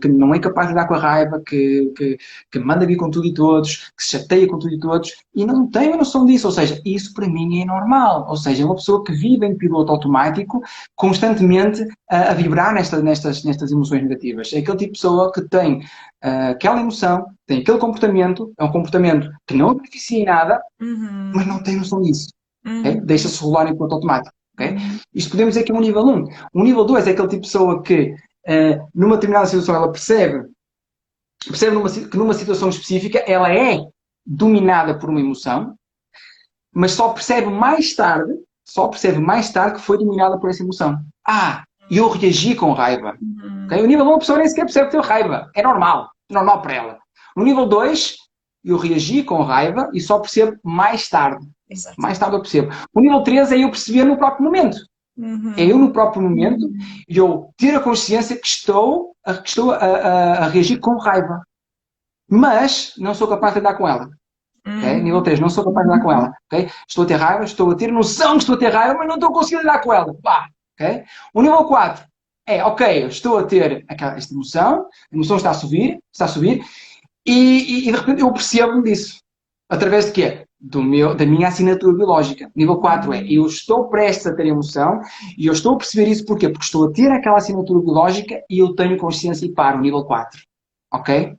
Speaker 2: não é capaz de lidar com a raiva, que manda vir com tudo e todos, que se chateia com tudo e todos, e não tenho a noção disso. Ou seja, isso para mim é normal. Ou seja, é uma pessoa que vive em piloto automático, constantemente a vibrar nestas emoções negativas. É aquele tipo de pessoa que tem aquela emoção, tem aquele comportamento, é um comportamento que não beneficia em nada, mas
Speaker 1: uhum,
Speaker 2: não tem noção disso. Okay?
Speaker 1: uhum,
Speaker 2: Deixa-se rolar em piloto automático. Okay?
Speaker 1: uhum,
Speaker 2: Isto podemos dizer que é um nível 1. Um nível 2 é aquele tipo de pessoa que, numa determinada situação, ela percebe que numa situação específica ela é dominada por uma emoção, mas só percebe mais tarde que foi dominada por essa emoção. E eu reagi com raiva. Okay?
Speaker 1: uhum.
Speaker 2: O nível 1, a pessoa nem sequer percebe ter raiva. É normal para ela. No nível 2, eu reagi com raiva e só percebo mais tarde.
Speaker 1: Exato.
Speaker 2: Mais tarde eu percebo. O nível 3 é eu perceber no próprio momento. É
Speaker 1: Uhum,
Speaker 2: eu no próprio momento e eu ter a consciência que estou a reagir com raiva. Mas não sou capaz de lidar com ela. Okay? Nível
Speaker 1: uhum,
Speaker 2: 3, não sou capaz de lidar com ela. Okay? Estou a ter raiva, estou a ter noção que estou a ter raiva, mas não estou conseguindo lidar com ela. Pá, okay? O nível 4 ok, eu estou a ter esta emoção, a emoção está a subir, e de repente eu percebo-me disso. Através de quê? Da minha assinatura biológica. Nível 4 eu estou prestes a ter emoção e eu estou a perceber isso porquê? Porque estou a ter aquela assinatura biológica e eu tenho consciência e paro. Nível 4. Ok?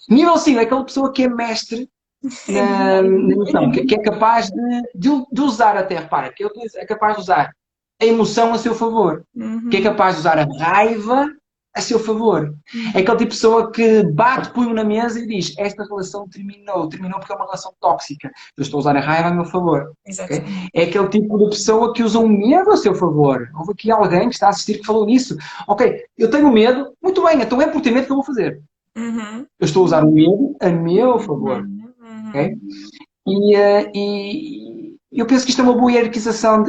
Speaker 2: Nível 5 é aquela pessoa que é mestre na emoção, que é capaz de usar até, repara, que é capaz de usar a emoção a seu favor, que é
Speaker 1: uhum,
Speaker 2: capaz de usar a raiva a seu favor. É
Speaker 1: uhum.
Speaker 2: aquele tipo de pessoa que bate punho na mesa e diz: esta relação terminou porque é uma relação tóxica. Eu estou a usar a raiva a meu favor. Okay?
Speaker 1: Exatamente.
Speaker 2: É aquele tipo de pessoa que usa o medo a seu favor. Houve aqui alguém que está a assistir que falou nisso. Ok, eu tenho medo, muito bem, então é por ter medo que eu vou fazer.
Speaker 1: Uhum,
Speaker 2: Eu estou a usar o medo a meu favor.
Speaker 1: uhum, uhum.
Speaker 2: Okay? E eu penso que isto é uma boa hierarquização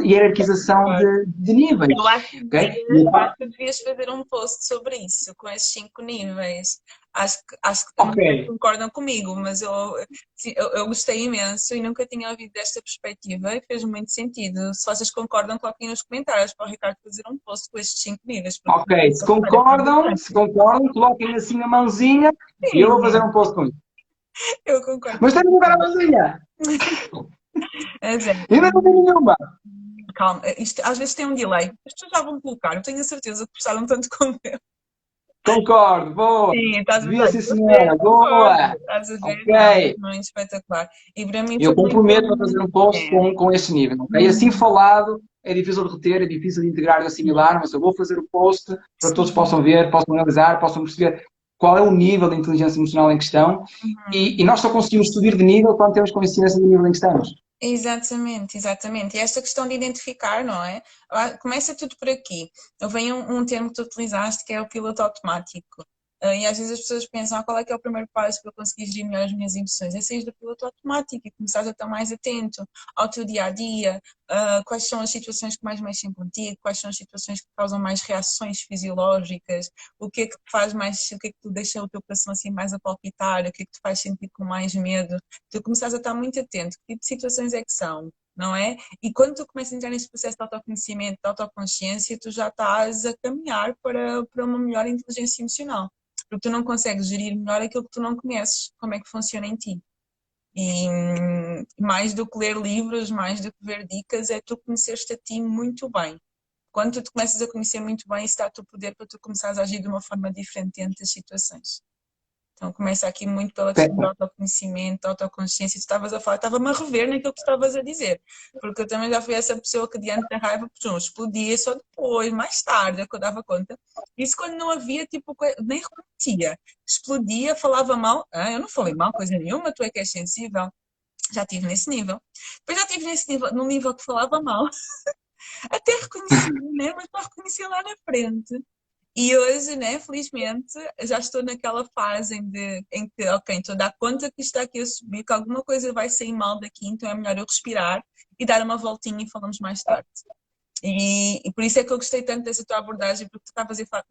Speaker 1: Claro.
Speaker 2: de níveis.
Speaker 1: Eu acho que
Speaker 2: Okay?
Speaker 1: devias, acho que devias fazer um post sobre isso, com esses 5 níveis. Acho que não
Speaker 2: Ok,
Speaker 1: sei se concordam comigo, mas sim, eu gostei imenso e nunca tinha ouvido desta perspectiva e fez muito sentido. Se vocês concordam, coloquem nos comentários para o Ricardo fazer um post com estes 5 níveis, porque
Speaker 2: ok. Se
Speaker 1: parece
Speaker 2: concordam,
Speaker 1: interessante.
Speaker 2: se concordam, coloquem assim a mãozinha e eu vou fazer
Speaker 1: Sim,
Speaker 2: um post com isso.
Speaker 1: eu concordo
Speaker 2: Mas tem de mudar a
Speaker 1: completamente.
Speaker 2: mãozinha.
Speaker 1: Mas é,
Speaker 2: Ainda não tem nenhuma.
Speaker 1: calma, isto às vezes tem um delay. As pessoas já vão colocar, eu tenho a certeza que gostaram tanto como eu.
Speaker 2: Concordo, boa.
Speaker 1: Sim, estás a
Speaker 2: Devia
Speaker 1: ver?
Speaker 2: sim,
Speaker 1: Você,
Speaker 2: senhora.
Speaker 1: concordo.
Speaker 2: Boa.
Speaker 1: Estás a ver? Não,
Speaker 2: Ok.
Speaker 1: muito espetacular. E para mim
Speaker 2: Eu
Speaker 1: foi
Speaker 2: comprometo a
Speaker 1: muito.
Speaker 2: fazer um post
Speaker 1: É.
Speaker 2: com este nível. Ok? Assim
Speaker 1: Uhum.
Speaker 2: falado, é difícil de reter, é difícil de integrar e assimilar, mas eu vou fazer o post para que todos
Speaker 1: Sim.
Speaker 2: possam ver, possam analisar, possam perceber qual é o nível de inteligência emocional em questão
Speaker 1: Uhum.
Speaker 2: e nós só conseguimos subir de nível quando temos consciência do nível em que estamos.
Speaker 1: Exatamente, exatamente. E esta questão de identificar, não é? Começa tudo por aqui. Eu venho um termo que tu utilizaste que é o piloto automático. E às vezes as pessoas pensam, qual é que é o primeiro passo para eu conseguir gerir melhor as minhas emoções? É sair do piloto automático e começar a estar mais atento ao teu dia a dia, quais são as situações que mais mexem contigo, quais são as situações que causam mais reações fisiológicas, o que é que te faz mais, o que é que tu deixa o teu coração assim mais a palpitar, o que é que te faz sentir com mais medo. Tu começas a estar muito atento, que tipo de situações é que são, não é? E quando tu começas a entrar nesse processo de autoconhecimento, de autoconsciência, tu já estás a caminhar para uma melhor inteligência emocional. Porque tu não consegues gerir melhor aquilo que tu não conheces, como é que funciona em ti. E mais do que ler livros, mais do que ver dicas, é tu conheceste a ti muito bem. Quando tu te começas a conhecer muito bem, isso dá o poder para tu começares a agir de uma forma diferente diante das situações. Então começa aqui muito pela questão do autoconhecimento, da autoconsciência. Tu estavas a falar, estava-me a rever naquilo que tu estavas a dizer. Porque eu também já fui essa pessoa que diante da raiva, explodia só depois, mais tarde, é que eu dava conta. Isso quando não havia, tipo, nem reconhecia. Explodia, falava mal. Ah, eu não falei mal, coisa nenhuma, tu é que és sensível. Já estive nesse nível. Depois já estive nesse nível, num nível que falava mal. Até reconhecia, né? Mas não reconhecia lá na frente. E hoje, né, felizmente, já estou naquela fase em que, ok, estou a dar conta que isto está aqui a subir, que alguma coisa vai sair mal daqui, então é melhor eu respirar e dar uma voltinha e falamos mais tarde. E por isso é que eu gostei tanto dessa tua abordagem, porque tu estavas a falar,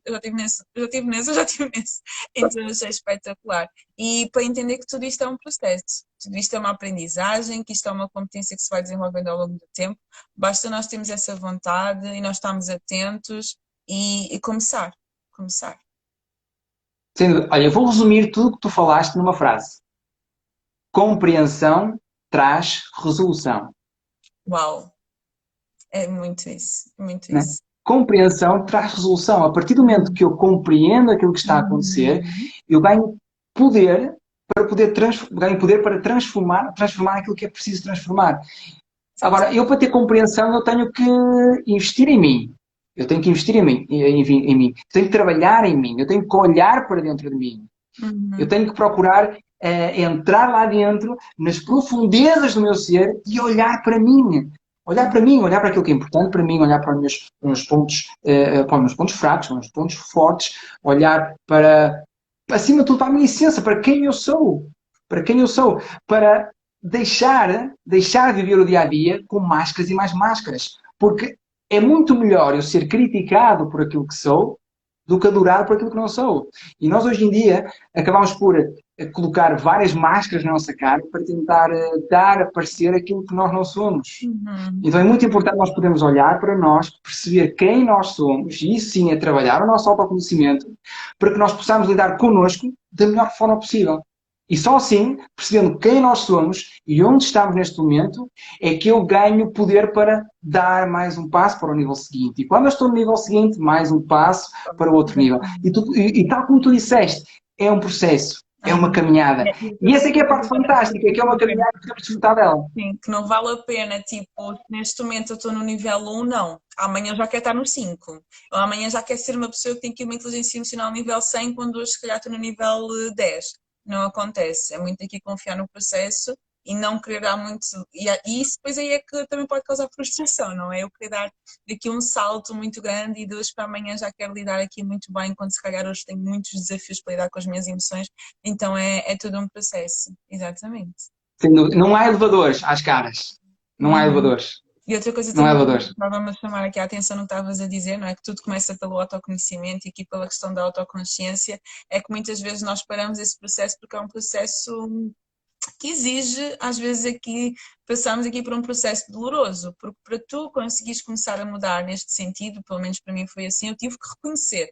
Speaker 1: eu já tive nesse, eu já tive nesse, eu já tive nesse. Então eu achei espetacular. E para entender que tudo isto é um processo, tudo isto é uma aprendizagem, que isto é uma competência que se vai desenvolvendo ao longo do tempo, basta nós termos essa vontade e nós estarmos atentos e começar, começar.
Speaker 2: Olha, eu vou resumir tudo o que tu falaste numa frase. Compreensão traz resolução.
Speaker 1: Uau, é muito isso, muito
Speaker 2: Né?
Speaker 1: isso.
Speaker 2: Compreensão traz resolução. A partir do momento que eu compreendo aquilo que está a acontecer,
Speaker 1: Uhum.
Speaker 2: eu ganho poder para poder, ganho poder para transformar aquilo que é preciso transformar. Agora, eu para ter compreensão, eu tenho que investir em mim. Eu tenho que investir em mim. Eu tenho que trabalhar em mim. Eu tenho que olhar para dentro de mim. Eu
Speaker 1: Uhum.
Speaker 2: tenho que procurar entrar lá dentro, nas profundezas do meu ser e olhar para mim. Olhar para mim, olhar para aquilo que é importante para mim, olhar para os meus pontos, para os meus pontos fracos, para os meus pontos fortes, olhar para, acima de tudo, para a minha essência, para quem eu sou. Para quem eu sou. Para deixar de viver o dia a dia com máscaras e mais máscaras. Porque é muito melhor eu ser criticado por aquilo que sou do que adorado por aquilo que não sou. E nós hoje em dia acabamos por colocar várias máscaras na nossa cara para tentar dar a parecer aquilo que nós não somos.
Speaker 1: Uhum.
Speaker 2: Então é muito importante nós podermos olhar para nós, perceber quem nós somos, e isso sim é trabalhar o nosso autoconhecimento, para que nós possamos lidar connosco da melhor forma possível. E só assim, percebendo quem nós somos e onde estamos neste momento, é que eu ganho poder para dar mais um passo para o nível seguinte. E quando eu estou no nível seguinte, mais um passo para o outro nível. E tal como tu disseste, é um processo, é uma
Speaker 1: Uhum.
Speaker 2: caminhada.
Speaker 1: É,
Speaker 2: E essa é que é a parte fantástica, que é uma caminhada que temos de desfrutar dela.
Speaker 1: sim, que não vale a pena, tipo, neste momento eu estou no nível 1, não. Amanhã eu já quero estar no 5. Ou amanhã já quero ser uma pessoa que tem aqui uma inteligência emocional nível 100, quando hoje se calhar estou no nível 10. Não acontece. É muito aqui confiar no processo e não querer dar muito. E isso depois aí é que também pode causar frustração, não é? Eu querer dar daqui um salto muito grande e de hoje para amanhã já quero lidar aqui muito bem, quando se calhar hoje tenho muitos desafios para lidar com as minhas emoções. Então é tudo um processo. Exatamente.
Speaker 2: Não há elevadores às caras. Não há
Speaker 1: Uhum.
Speaker 2: elevadores.
Speaker 1: E outra coisa
Speaker 2: Não há
Speaker 1: também que
Speaker 2: elevadores.
Speaker 1: estava-me a chamar aqui a atenção no que estavas a dizer, não é? Que tudo começa pelo autoconhecimento e aqui pela questão da autoconsciência, é que muitas vezes nós paramos esse processo porque é um processo que exige, às vezes aqui, passamos aqui por um processo doloroso, porque para tu conseguires começar a mudar neste sentido, pelo menos para mim foi assim, eu tive que reconhecer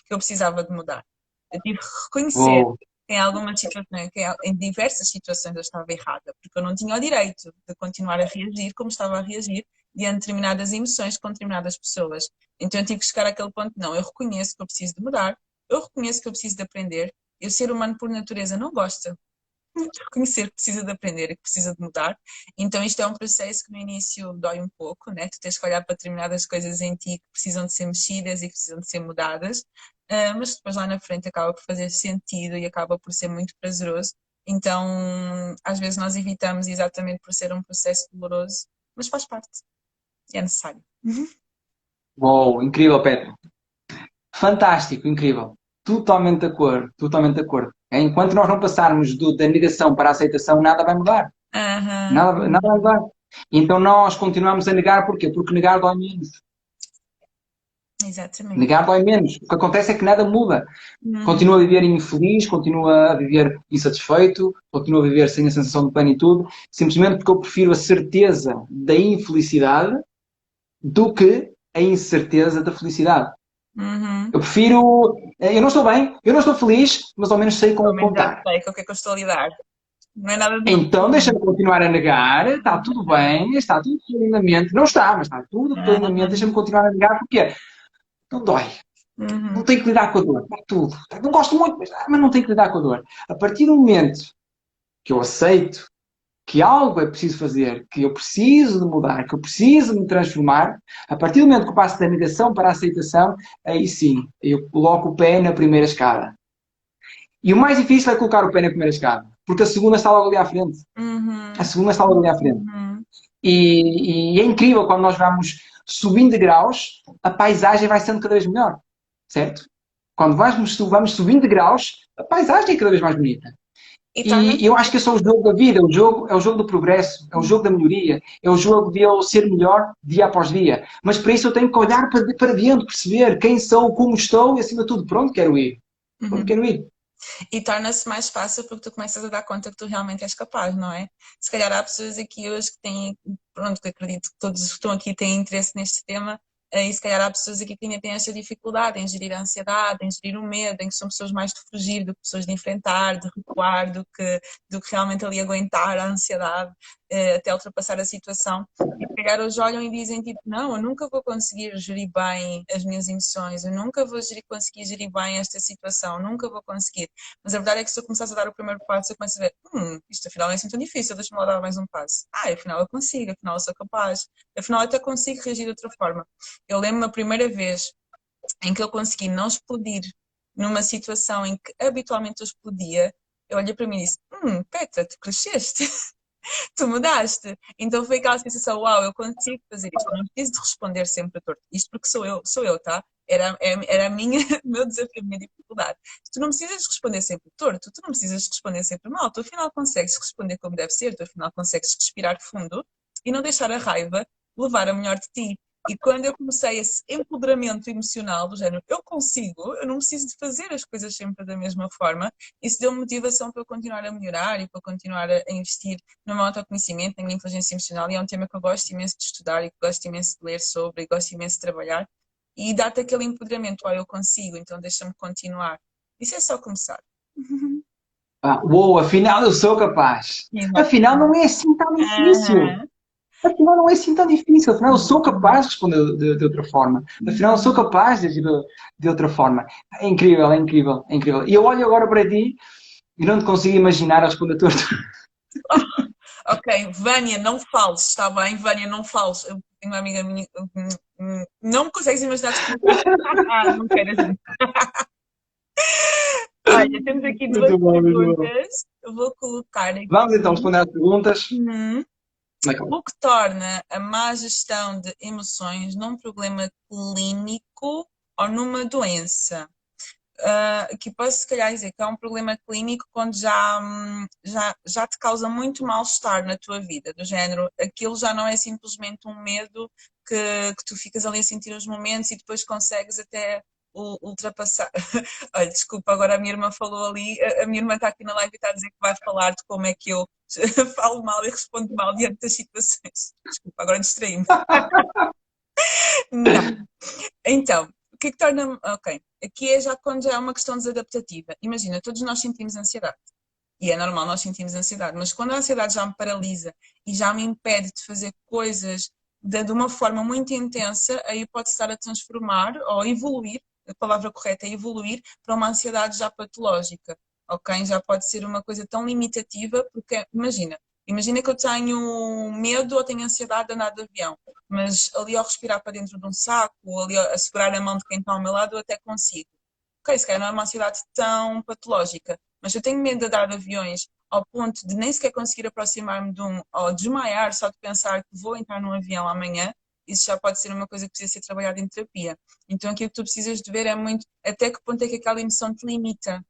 Speaker 1: que eu precisava de mudar. Eu tive que reconhecer
Speaker 2: Uou.
Speaker 1: que em algumas situações, em diversas situações eu estava errada, porque eu não tinha o direito de continuar a reagir como estava a reagir diante de determinadas emoções com determinadas pessoas. Então eu tive que chegar àquele ponto, não, eu reconheço que eu preciso de mudar, eu reconheço que eu preciso de aprender, e o ser humano por natureza não gosta de reconhecer que precisa de aprender e que precisa de mudar. Então isto é um processo que no início dói um pouco, né? Tu tens que olhar para determinadas coisas em ti que precisam de ser mexidas e que precisam de ser mudadas, mas depois lá na frente acaba por fazer sentido e acaba por ser muito prazeroso. Então, às vezes nós evitamos exatamente por ser um processo doloroso, mas faz parte, é necessário.
Speaker 2: Uou, incrível, Pedro. Fantástico, incrível. Totalmente de acordo, totalmente de acordo. Enquanto nós não passarmos da negação para a aceitação, nada vai mudar.
Speaker 1: Aham,
Speaker 2: Nada vai mudar. Então nós continuamos a negar, porquê? Porque negar dói menos.
Speaker 1: exatamente.
Speaker 2: Negar dói menos. O que acontece é que nada muda.
Speaker 1: Uhum,
Speaker 2: Continua a viver infeliz, continua a viver insatisfeito, continua a viver sem a sensação de plenitude, simplesmente porque eu prefiro a certeza da infelicidade do que a incerteza da felicidade.
Speaker 1: uhum.
Speaker 2: Eu prefiro. Eu não estou bem, eu não estou feliz, mas ao menos sei
Speaker 1: Pelo
Speaker 2: como
Speaker 1: menos já
Speaker 2: contar.
Speaker 1: sei com o que é que eu estou a lidar. Não é nada de novo.
Speaker 2: Então deixa-me continuar a negar, está tudo bem, está tudo plenamente, não está, mas está tudo plenamente, deixa-me continuar a negar, porque não dói, não
Speaker 1: Uhum.
Speaker 2: tenho que lidar com a dor, está tudo. Não gosto muito, mas não tenho que lidar com a dor. A partir do momento que eu aceito que algo é preciso fazer, que eu preciso de mudar, que eu preciso de me transformar, a partir do momento que eu passo da negação para a aceitação, aí sim, eu coloco o pé na primeira escada. E o mais difícil é colocar o pé na primeira escada, porque a segunda está logo ali à frente. A
Speaker 1: Uhum.
Speaker 2: segunda está logo ali à frente.
Speaker 1: Uhum.
Speaker 2: E é incrível quando nós vamos subindo de graus, a paisagem vai sendo cada vez melhor, certo? Quando vamos subindo de graus, a paisagem é cada vez mais bonita.
Speaker 1: E
Speaker 2: E
Speaker 1: torna-se
Speaker 2: eu acho que esse é o jogo da vida, é o jogo do progresso, é o jogo da melhoria, é o jogo de eu ser melhor dia após dia. Mas para isso eu tenho que olhar para dentro, perceber quem sou, como estou e acima de tudo, para onde quero ir. Para onde
Speaker 1: Uhum.
Speaker 2: quero ir.
Speaker 1: E torna-se mais fácil porque tu começas a dar conta que tu realmente és capaz, não é? Se calhar há pessoas aqui hoje que têm, pronto, que acredito que todos que estão aqui têm interesse neste tema, e se calhar há pessoas aqui que ainda têm esta dificuldade em gerir a ansiedade, em gerir o medo, em que são pessoas mais de fugir do que pessoas de enfrentar, de recuar, do que realmente ali aguentar a ansiedade, até ultrapassar a situação. E se calhar hoje olham e dizem tipo, não, eu nunca vou conseguir gerir bem as minhas emoções, eu nunca vou conseguir gerir bem esta situação, nunca vou conseguir. Mas a verdade é que se eu começasse a dar o primeiro passo, eu começo a ver, isto afinal não é assim tão difícil, deixa-me lá dar mais um passo. Afinal eu consigo, afinal eu sou capaz, afinal eu até consigo reagir de outra forma. Eu lembro-me a primeira vez em que eu consegui não explodir numa situação em que habitualmente eu explodia, eu olhei para mim e disse, Petra, tu cresceste, tu mudaste. Então foi aquela sensação, uau, eu consigo fazer isto, não preciso de responder sempre a torto. Isto porque sou eu, tá? Era a minha, o meu desafio, a minha dificuldade. Tu não precisas responder sempre torto, tu não precisas responder sempre mal, tu afinal consegues responder como deve ser, tu afinal consegues respirar fundo e não deixar a raiva levar a melhor de ti. E quando eu comecei esse empoderamento emocional do género, eu consigo, eu não preciso de fazer as coisas sempre da mesma forma, isso deu motivação para eu continuar a melhorar e para eu continuar a investir no meu autoconhecimento, na minha inteligência emocional, e é um tema que eu gosto imenso de estudar e que gosto imenso de ler sobre e gosto imenso de trabalhar. E dá-te aquele empoderamento, eu consigo, então deixa-me continuar. Isso é só começar.
Speaker 2: Uou, afinal eu sou capaz. Afinal
Speaker 1: Exatamente.
Speaker 2: não é assim tão difícil.
Speaker 1: Aham.
Speaker 2: Afinal não é assim tão difícil. Afinal eu sou capaz de responder de outra forma. Afinal eu sou capaz de agir de outra forma. É incrível, é incrível, é incrível. E eu olho agora para ti e não te consigo imaginar a responder torto.
Speaker 1: Ok, Vânia, não fales, está bem? Vânia, não fales. Eu tenho uma amiga minha, não me consegues imaginar desculpa. Não quero assim. Olha, temos aqui duas
Speaker 2: Muito bom, muito bom.
Speaker 1: perguntas. Eu vou colocar
Speaker 2: Vamos então
Speaker 1: aqui.
Speaker 2: responder às perguntas.
Speaker 1: Uhum.
Speaker 2: Michael.
Speaker 1: O que torna a má gestão de emoções num problema clínico ou numa doença? Que posso se calhar dizer que é um problema clínico quando já te causa muito mal-estar na tua vida, do género, aquilo já não é simplesmente um medo que tu ficas ali a sentir os momentos e depois consegues até ultrapassar. Olha, desculpa, agora a minha irmã falou ali, a minha irmã está aqui na live e está a dizer que vai falar de como é que eu falo mal e respondo mal diante das situações. Desculpa, agora distraí-me. Não. Então, o que é que torna. Ok, aqui é já quando já é uma questão desadaptativa. Imagina, todos nós sentimos ansiedade. E é normal nós sentimos ansiedade, mas quando a ansiedade já me paralisa e já me impede de fazer coisas de uma forma muito intensa, aí pode estar a transformar ou evoluir, a palavra correta é evoluir, para uma ansiedade já patológica. Ok? Já pode ser uma coisa tão limitativa, porque imagina que eu tenho medo ou tenho ansiedade de andar de avião, mas ali ao respirar para dentro de um saco, ou ali a segurar a mão de quem está ao meu lado, eu até consigo. Ok, se calhar não é uma ansiedade tão patológica, mas eu tenho medo de andar de aviões ao ponto de nem sequer conseguir aproximar-me de um, ou desmaiar só de pensar que vou entrar num avião amanhã, isso já pode ser uma coisa que precisa ser trabalhada em terapia. Então aquilo que tu precisas de ver é muito até que ponto é que aquela emoção te limita,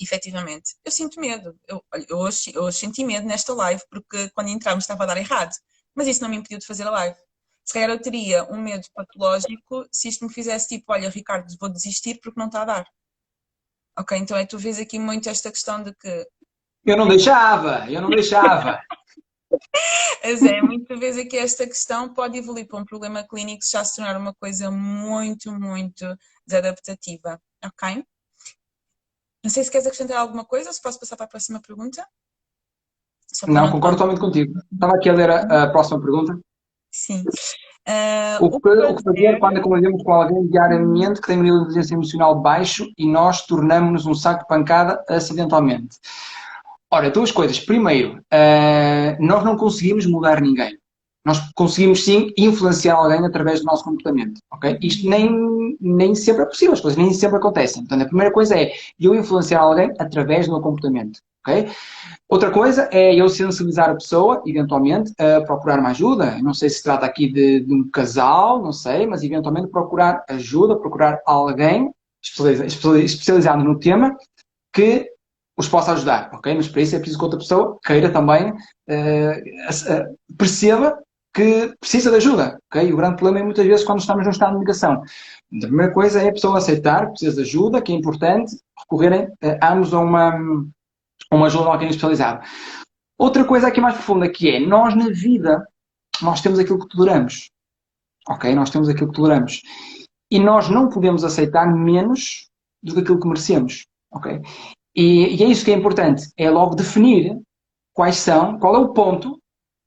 Speaker 1: efetivamente. Eu sinto medo. Eu hoje senti medo nesta live porque quando entramos estava a dar errado. Mas isso não me impediu de fazer a live. Se calhar eu teria um medo patológico se isto me fizesse tipo, olha, Ricardo, vou desistir porque não está a dar. Ok, então é tu vês aqui muito esta questão de que,
Speaker 2: Eu não deixava, eu não deixava.
Speaker 1: mas é, muitas vezes aqui esta questão pode evoluir para um problema clínico se já se tornar uma coisa muito, muito desadaptativa. Ok? Não sei se queres acrescentar alguma coisa ou se posso passar para a próxima pergunta. Só para
Speaker 2: Não,
Speaker 1: não
Speaker 2: concordo
Speaker 1: estar.
Speaker 2: totalmente contigo. Estava aqui a ler a próxima pergunta.
Speaker 1: Sim. O
Speaker 2: O que fazer
Speaker 1: prazer.
Speaker 2: quando convivemos com alguém diariamente que tem um nível de inteligência emocional baixo e nós tornamos-nos um saco de pancada acidentalmente? Ora, duas coisas. Primeiro, nós não conseguimos mudar ninguém. Nós conseguimos sim influenciar alguém através do nosso comportamento, ok? Isto nem sempre é possível, as coisas nem sempre acontecem. Portanto, a primeira coisa é eu influenciar alguém através do meu comportamento, ok? Outra coisa é eu sensibilizar a pessoa, eventualmente, a procurar uma ajuda. Não sei se se trata aqui de um casal, não sei, mas eventualmente procurar ajuda, procurar alguém especializado no tema que os possa ajudar, ok? Mas para isso é preciso que outra pessoa queira também, perceba que precisa de ajuda, ok? E o grande problema é muitas vezes quando estamos num estado de negação. A primeira coisa é a pessoa aceitar que precisa de ajuda, que é importante recorrerem ambos a uma ajuda de alguém especializado. Outra coisa aqui mais profunda que é, nós na vida, nós temos aquilo que toleramos, ok? Nós temos aquilo que toleramos. E nós não podemos aceitar menos do que aquilo que merecemos, ok? E é isso que é importante, é logo definir qual é o ponto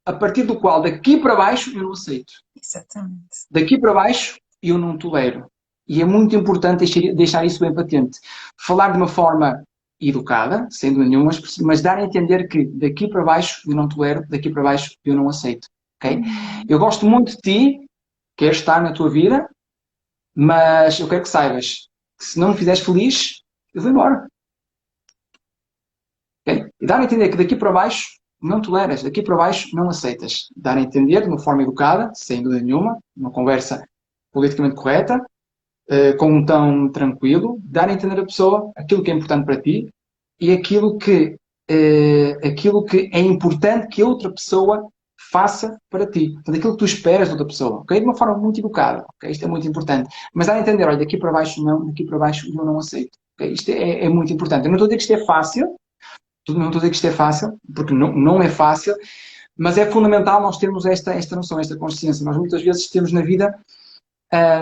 Speaker 2: a partir do qual daqui para baixo eu não aceito.
Speaker 1: Exatamente.
Speaker 2: Daqui para baixo eu não tolero. E é muito importante deixar isso bem patente. Falar de uma forma educada, sem dúvida nenhuma, mas dar a entender que daqui para baixo eu não tolero, daqui para baixo eu não aceito. Okay? Eu gosto muito de ti, quero estar na tua vida, mas eu quero que saibas que se não me fizeres feliz, eu vou embora. Okay? E dar a entender que daqui para baixo não toleras, daqui para baixo não aceitas. Dar a entender de uma forma educada, sem dúvida nenhuma, uma conversa politicamente correta, com um tom tranquilo, dar a entender à pessoa aquilo que é importante para ti e aquilo que é importante que a outra pessoa faça para ti. Portanto, aquilo que tu esperas da outra pessoa, ok? De uma forma muito educada, ok? Isto é muito importante. Mas dar a entender, olha, daqui para baixo não, daqui para baixo eu não aceito. Okay? Isto é muito importante. Eu não estou a dizer que isto é fácil, não estou a dizer que isto é fácil, porque não é fácil, mas é fundamental nós termos esta noção, esta consciência. Nós muitas vezes temos na vida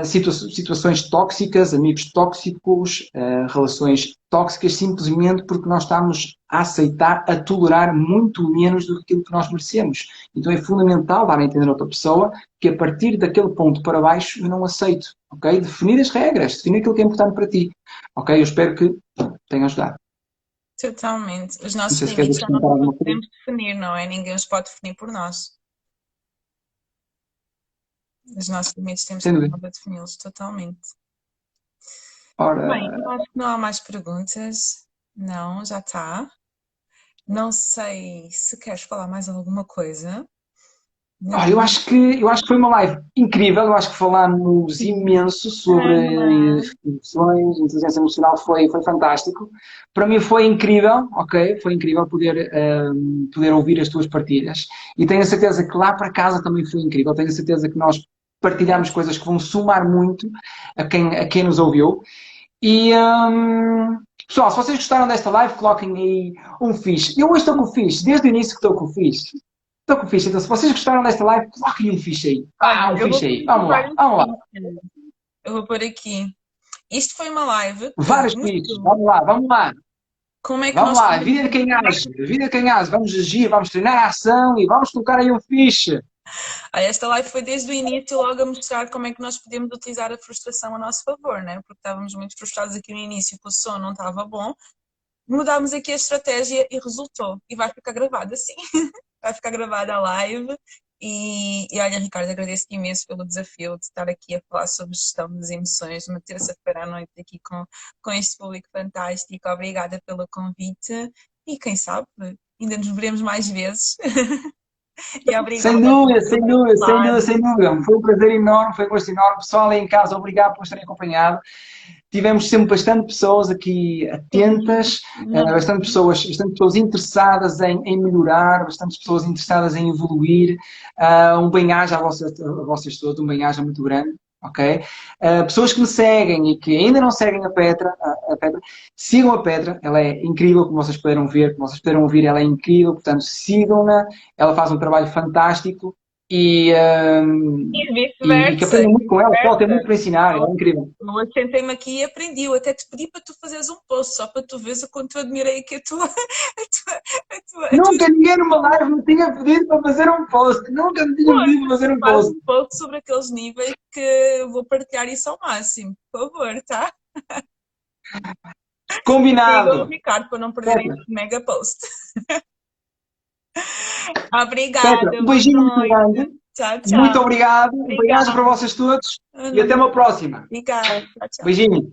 Speaker 2: situações tóxicas, amigos tóxicos, relações tóxicas, simplesmente porque nós estamos a aceitar, a tolerar muito menos do que aquilo que nós merecemos. Então é fundamental dar a entender a outra pessoa que a partir daquele ponto para baixo eu não aceito, ok? Definir as regras, definir aquilo que é importante para ti, ok? Eu espero que tenha ajudado.
Speaker 1: Totalmente. Os
Speaker 2: Não
Speaker 1: nossos
Speaker 2: sei se queres
Speaker 1: limites são nós
Speaker 2: acrescentar
Speaker 1: que
Speaker 2: alguma
Speaker 1: os
Speaker 2: coisa.
Speaker 1: podemos definir, não é? Ninguém os pode definir por nós. Os nossos limites temos
Speaker 2: Sem
Speaker 1: que
Speaker 2: dúvida.
Speaker 1: nós a defini-los totalmente. Bem,
Speaker 2: Ora,
Speaker 1: eu acho que não há mais perguntas. Não, já está. Não sei se queres falar mais alguma coisa. Não.
Speaker 2: olha, eu acho que foi uma live incrível. Eu acho que falámos imenso sobre
Speaker 1: Aham.
Speaker 2: emoções, inteligência emocional, foi fantástico. Para mim foi incrível, ok? Foi incrível poder ouvir as tuas partilhas. E tenho a certeza que lá para casa também foi incrível. Tenho a certeza que nós partilhamos coisas que vão somar muito a quem nos ouviu. E, pessoal, se vocês gostaram desta live, coloquem aí um fixe. Eu hoje estou com o fixe, desde o início que estou com o fixe. Estou com o fixe, então se vocês gostaram desta live, coloquem um fixe aí.
Speaker 1: Olha,
Speaker 2: Um
Speaker 1: eu vou
Speaker 2: fixe
Speaker 1: pôr
Speaker 2: aí.
Speaker 1: aqui
Speaker 2: Vamos lá,
Speaker 1: vários
Speaker 2: vamos lá.
Speaker 1: pixels. Eu vou pôr aqui. Isto foi uma live que
Speaker 2: Vários fixes,
Speaker 1: mostrou
Speaker 2: vamos lá, vamos lá.
Speaker 1: como é que
Speaker 2: Vamos
Speaker 1: nós
Speaker 2: lá,
Speaker 1: podemos
Speaker 2: vida de quem
Speaker 1: como é
Speaker 2: age,
Speaker 1: que
Speaker 2: vida de quem age. Vamos agir, vamos treinar a ação e vamos colocar aí um fixe.
Speaker 1: Esta live foi desde o início logo a mostrar como é que nós podemos utilizar a frustração a nosso favor, né? Porque estávamos muito frustrados aqui no início que o som não estava bom. Mudámos aqui a estratégia e resultou. E vai ficar gravada assim. Vai ficar gravada a live. E olha, Ricardo, agradeço-te imenso pelo desafio de estar aqui a falar sobre gestão das emoções, uma terça-feira à noite aqui com este público fantástico. Obrigada pelo convite e quem sabe, ainda nos veremos mais vezes. E
Speaker 2: Sem
Speaker 1: obrigada
Speaker 2: dúvida,
Speaker 1: por
Speaker 2: sem dúvida, sem dúvida,
Speaker 1: partilhar.
Speaker 2: sem dúvida. Foi um prazer enorme, foi um gosto enorme. Pessoal aí em casa, obrigado por estarem acompanhado. Tivemos sempre bastante pessoas aqui atentas, bastante pessoas interessadas em melhorar, bastante pessoas interessadas em evoluir. Um bem-aja a vocês todos, um bem-aja muito grande. Ok? Pessoas que me seguem e que ainda não seguem a Petra, sigam a Petra, ela é incrível, como vocês puderam ver, como vocês puderam ouvir, ela é incrível, portanto sigam-na, ela faz um trabalho fantástico e,
Speaker 1: E
Speaker 2: e que
Speaker 1: vice-versa,
Speaker 2: aprendam
Speaker 1: e
Speaker 2: muito com ela, porque ela tem
Speaker 1: vice-versa.
Speaker 2: muito para ensinar, ela é incrível.
Speaker 1: Eu assentei-me aqui e aprendi. Eu até te pedi para tu fazeres um post, só para tu veres o quanto eu admirei aqui a tua,
Speaker 2: Nunca ninguém numa live me tinha pedido para fazer um post. Nunca me tinha pedido para fazer um
Speaker 1: faz
Speaker 2: post.
Speaker 1: um pouco sobre aqueles níveis que eu vou partilhar isso ao máximo, por favor, tá? Sigam o
Speaker 2: Combinado.
Speaker 1: Ricardo para não perderem
Speaker 2: Petra,
Speaker 1: esse mega post.
Speaker 2: Petra,
Speaker 1: Obrigada,
Speaker 2: um
Speaker 1: boa
Speaker 2: beijinho muito
Speaker 1: noite.
Speaker 2: grande.
Speaker 1: Tchau,
Speaker 2: Muito
Speaker 1: tchau.
Speaker 2: obrigado. Um bem-aja para
Speaker 1: Obrigada.
Speaker 2: vocês todos e até uma próxima.
Speaker 1: Obrigada. Tchau, tchau.
Speaker 2: Beijinho.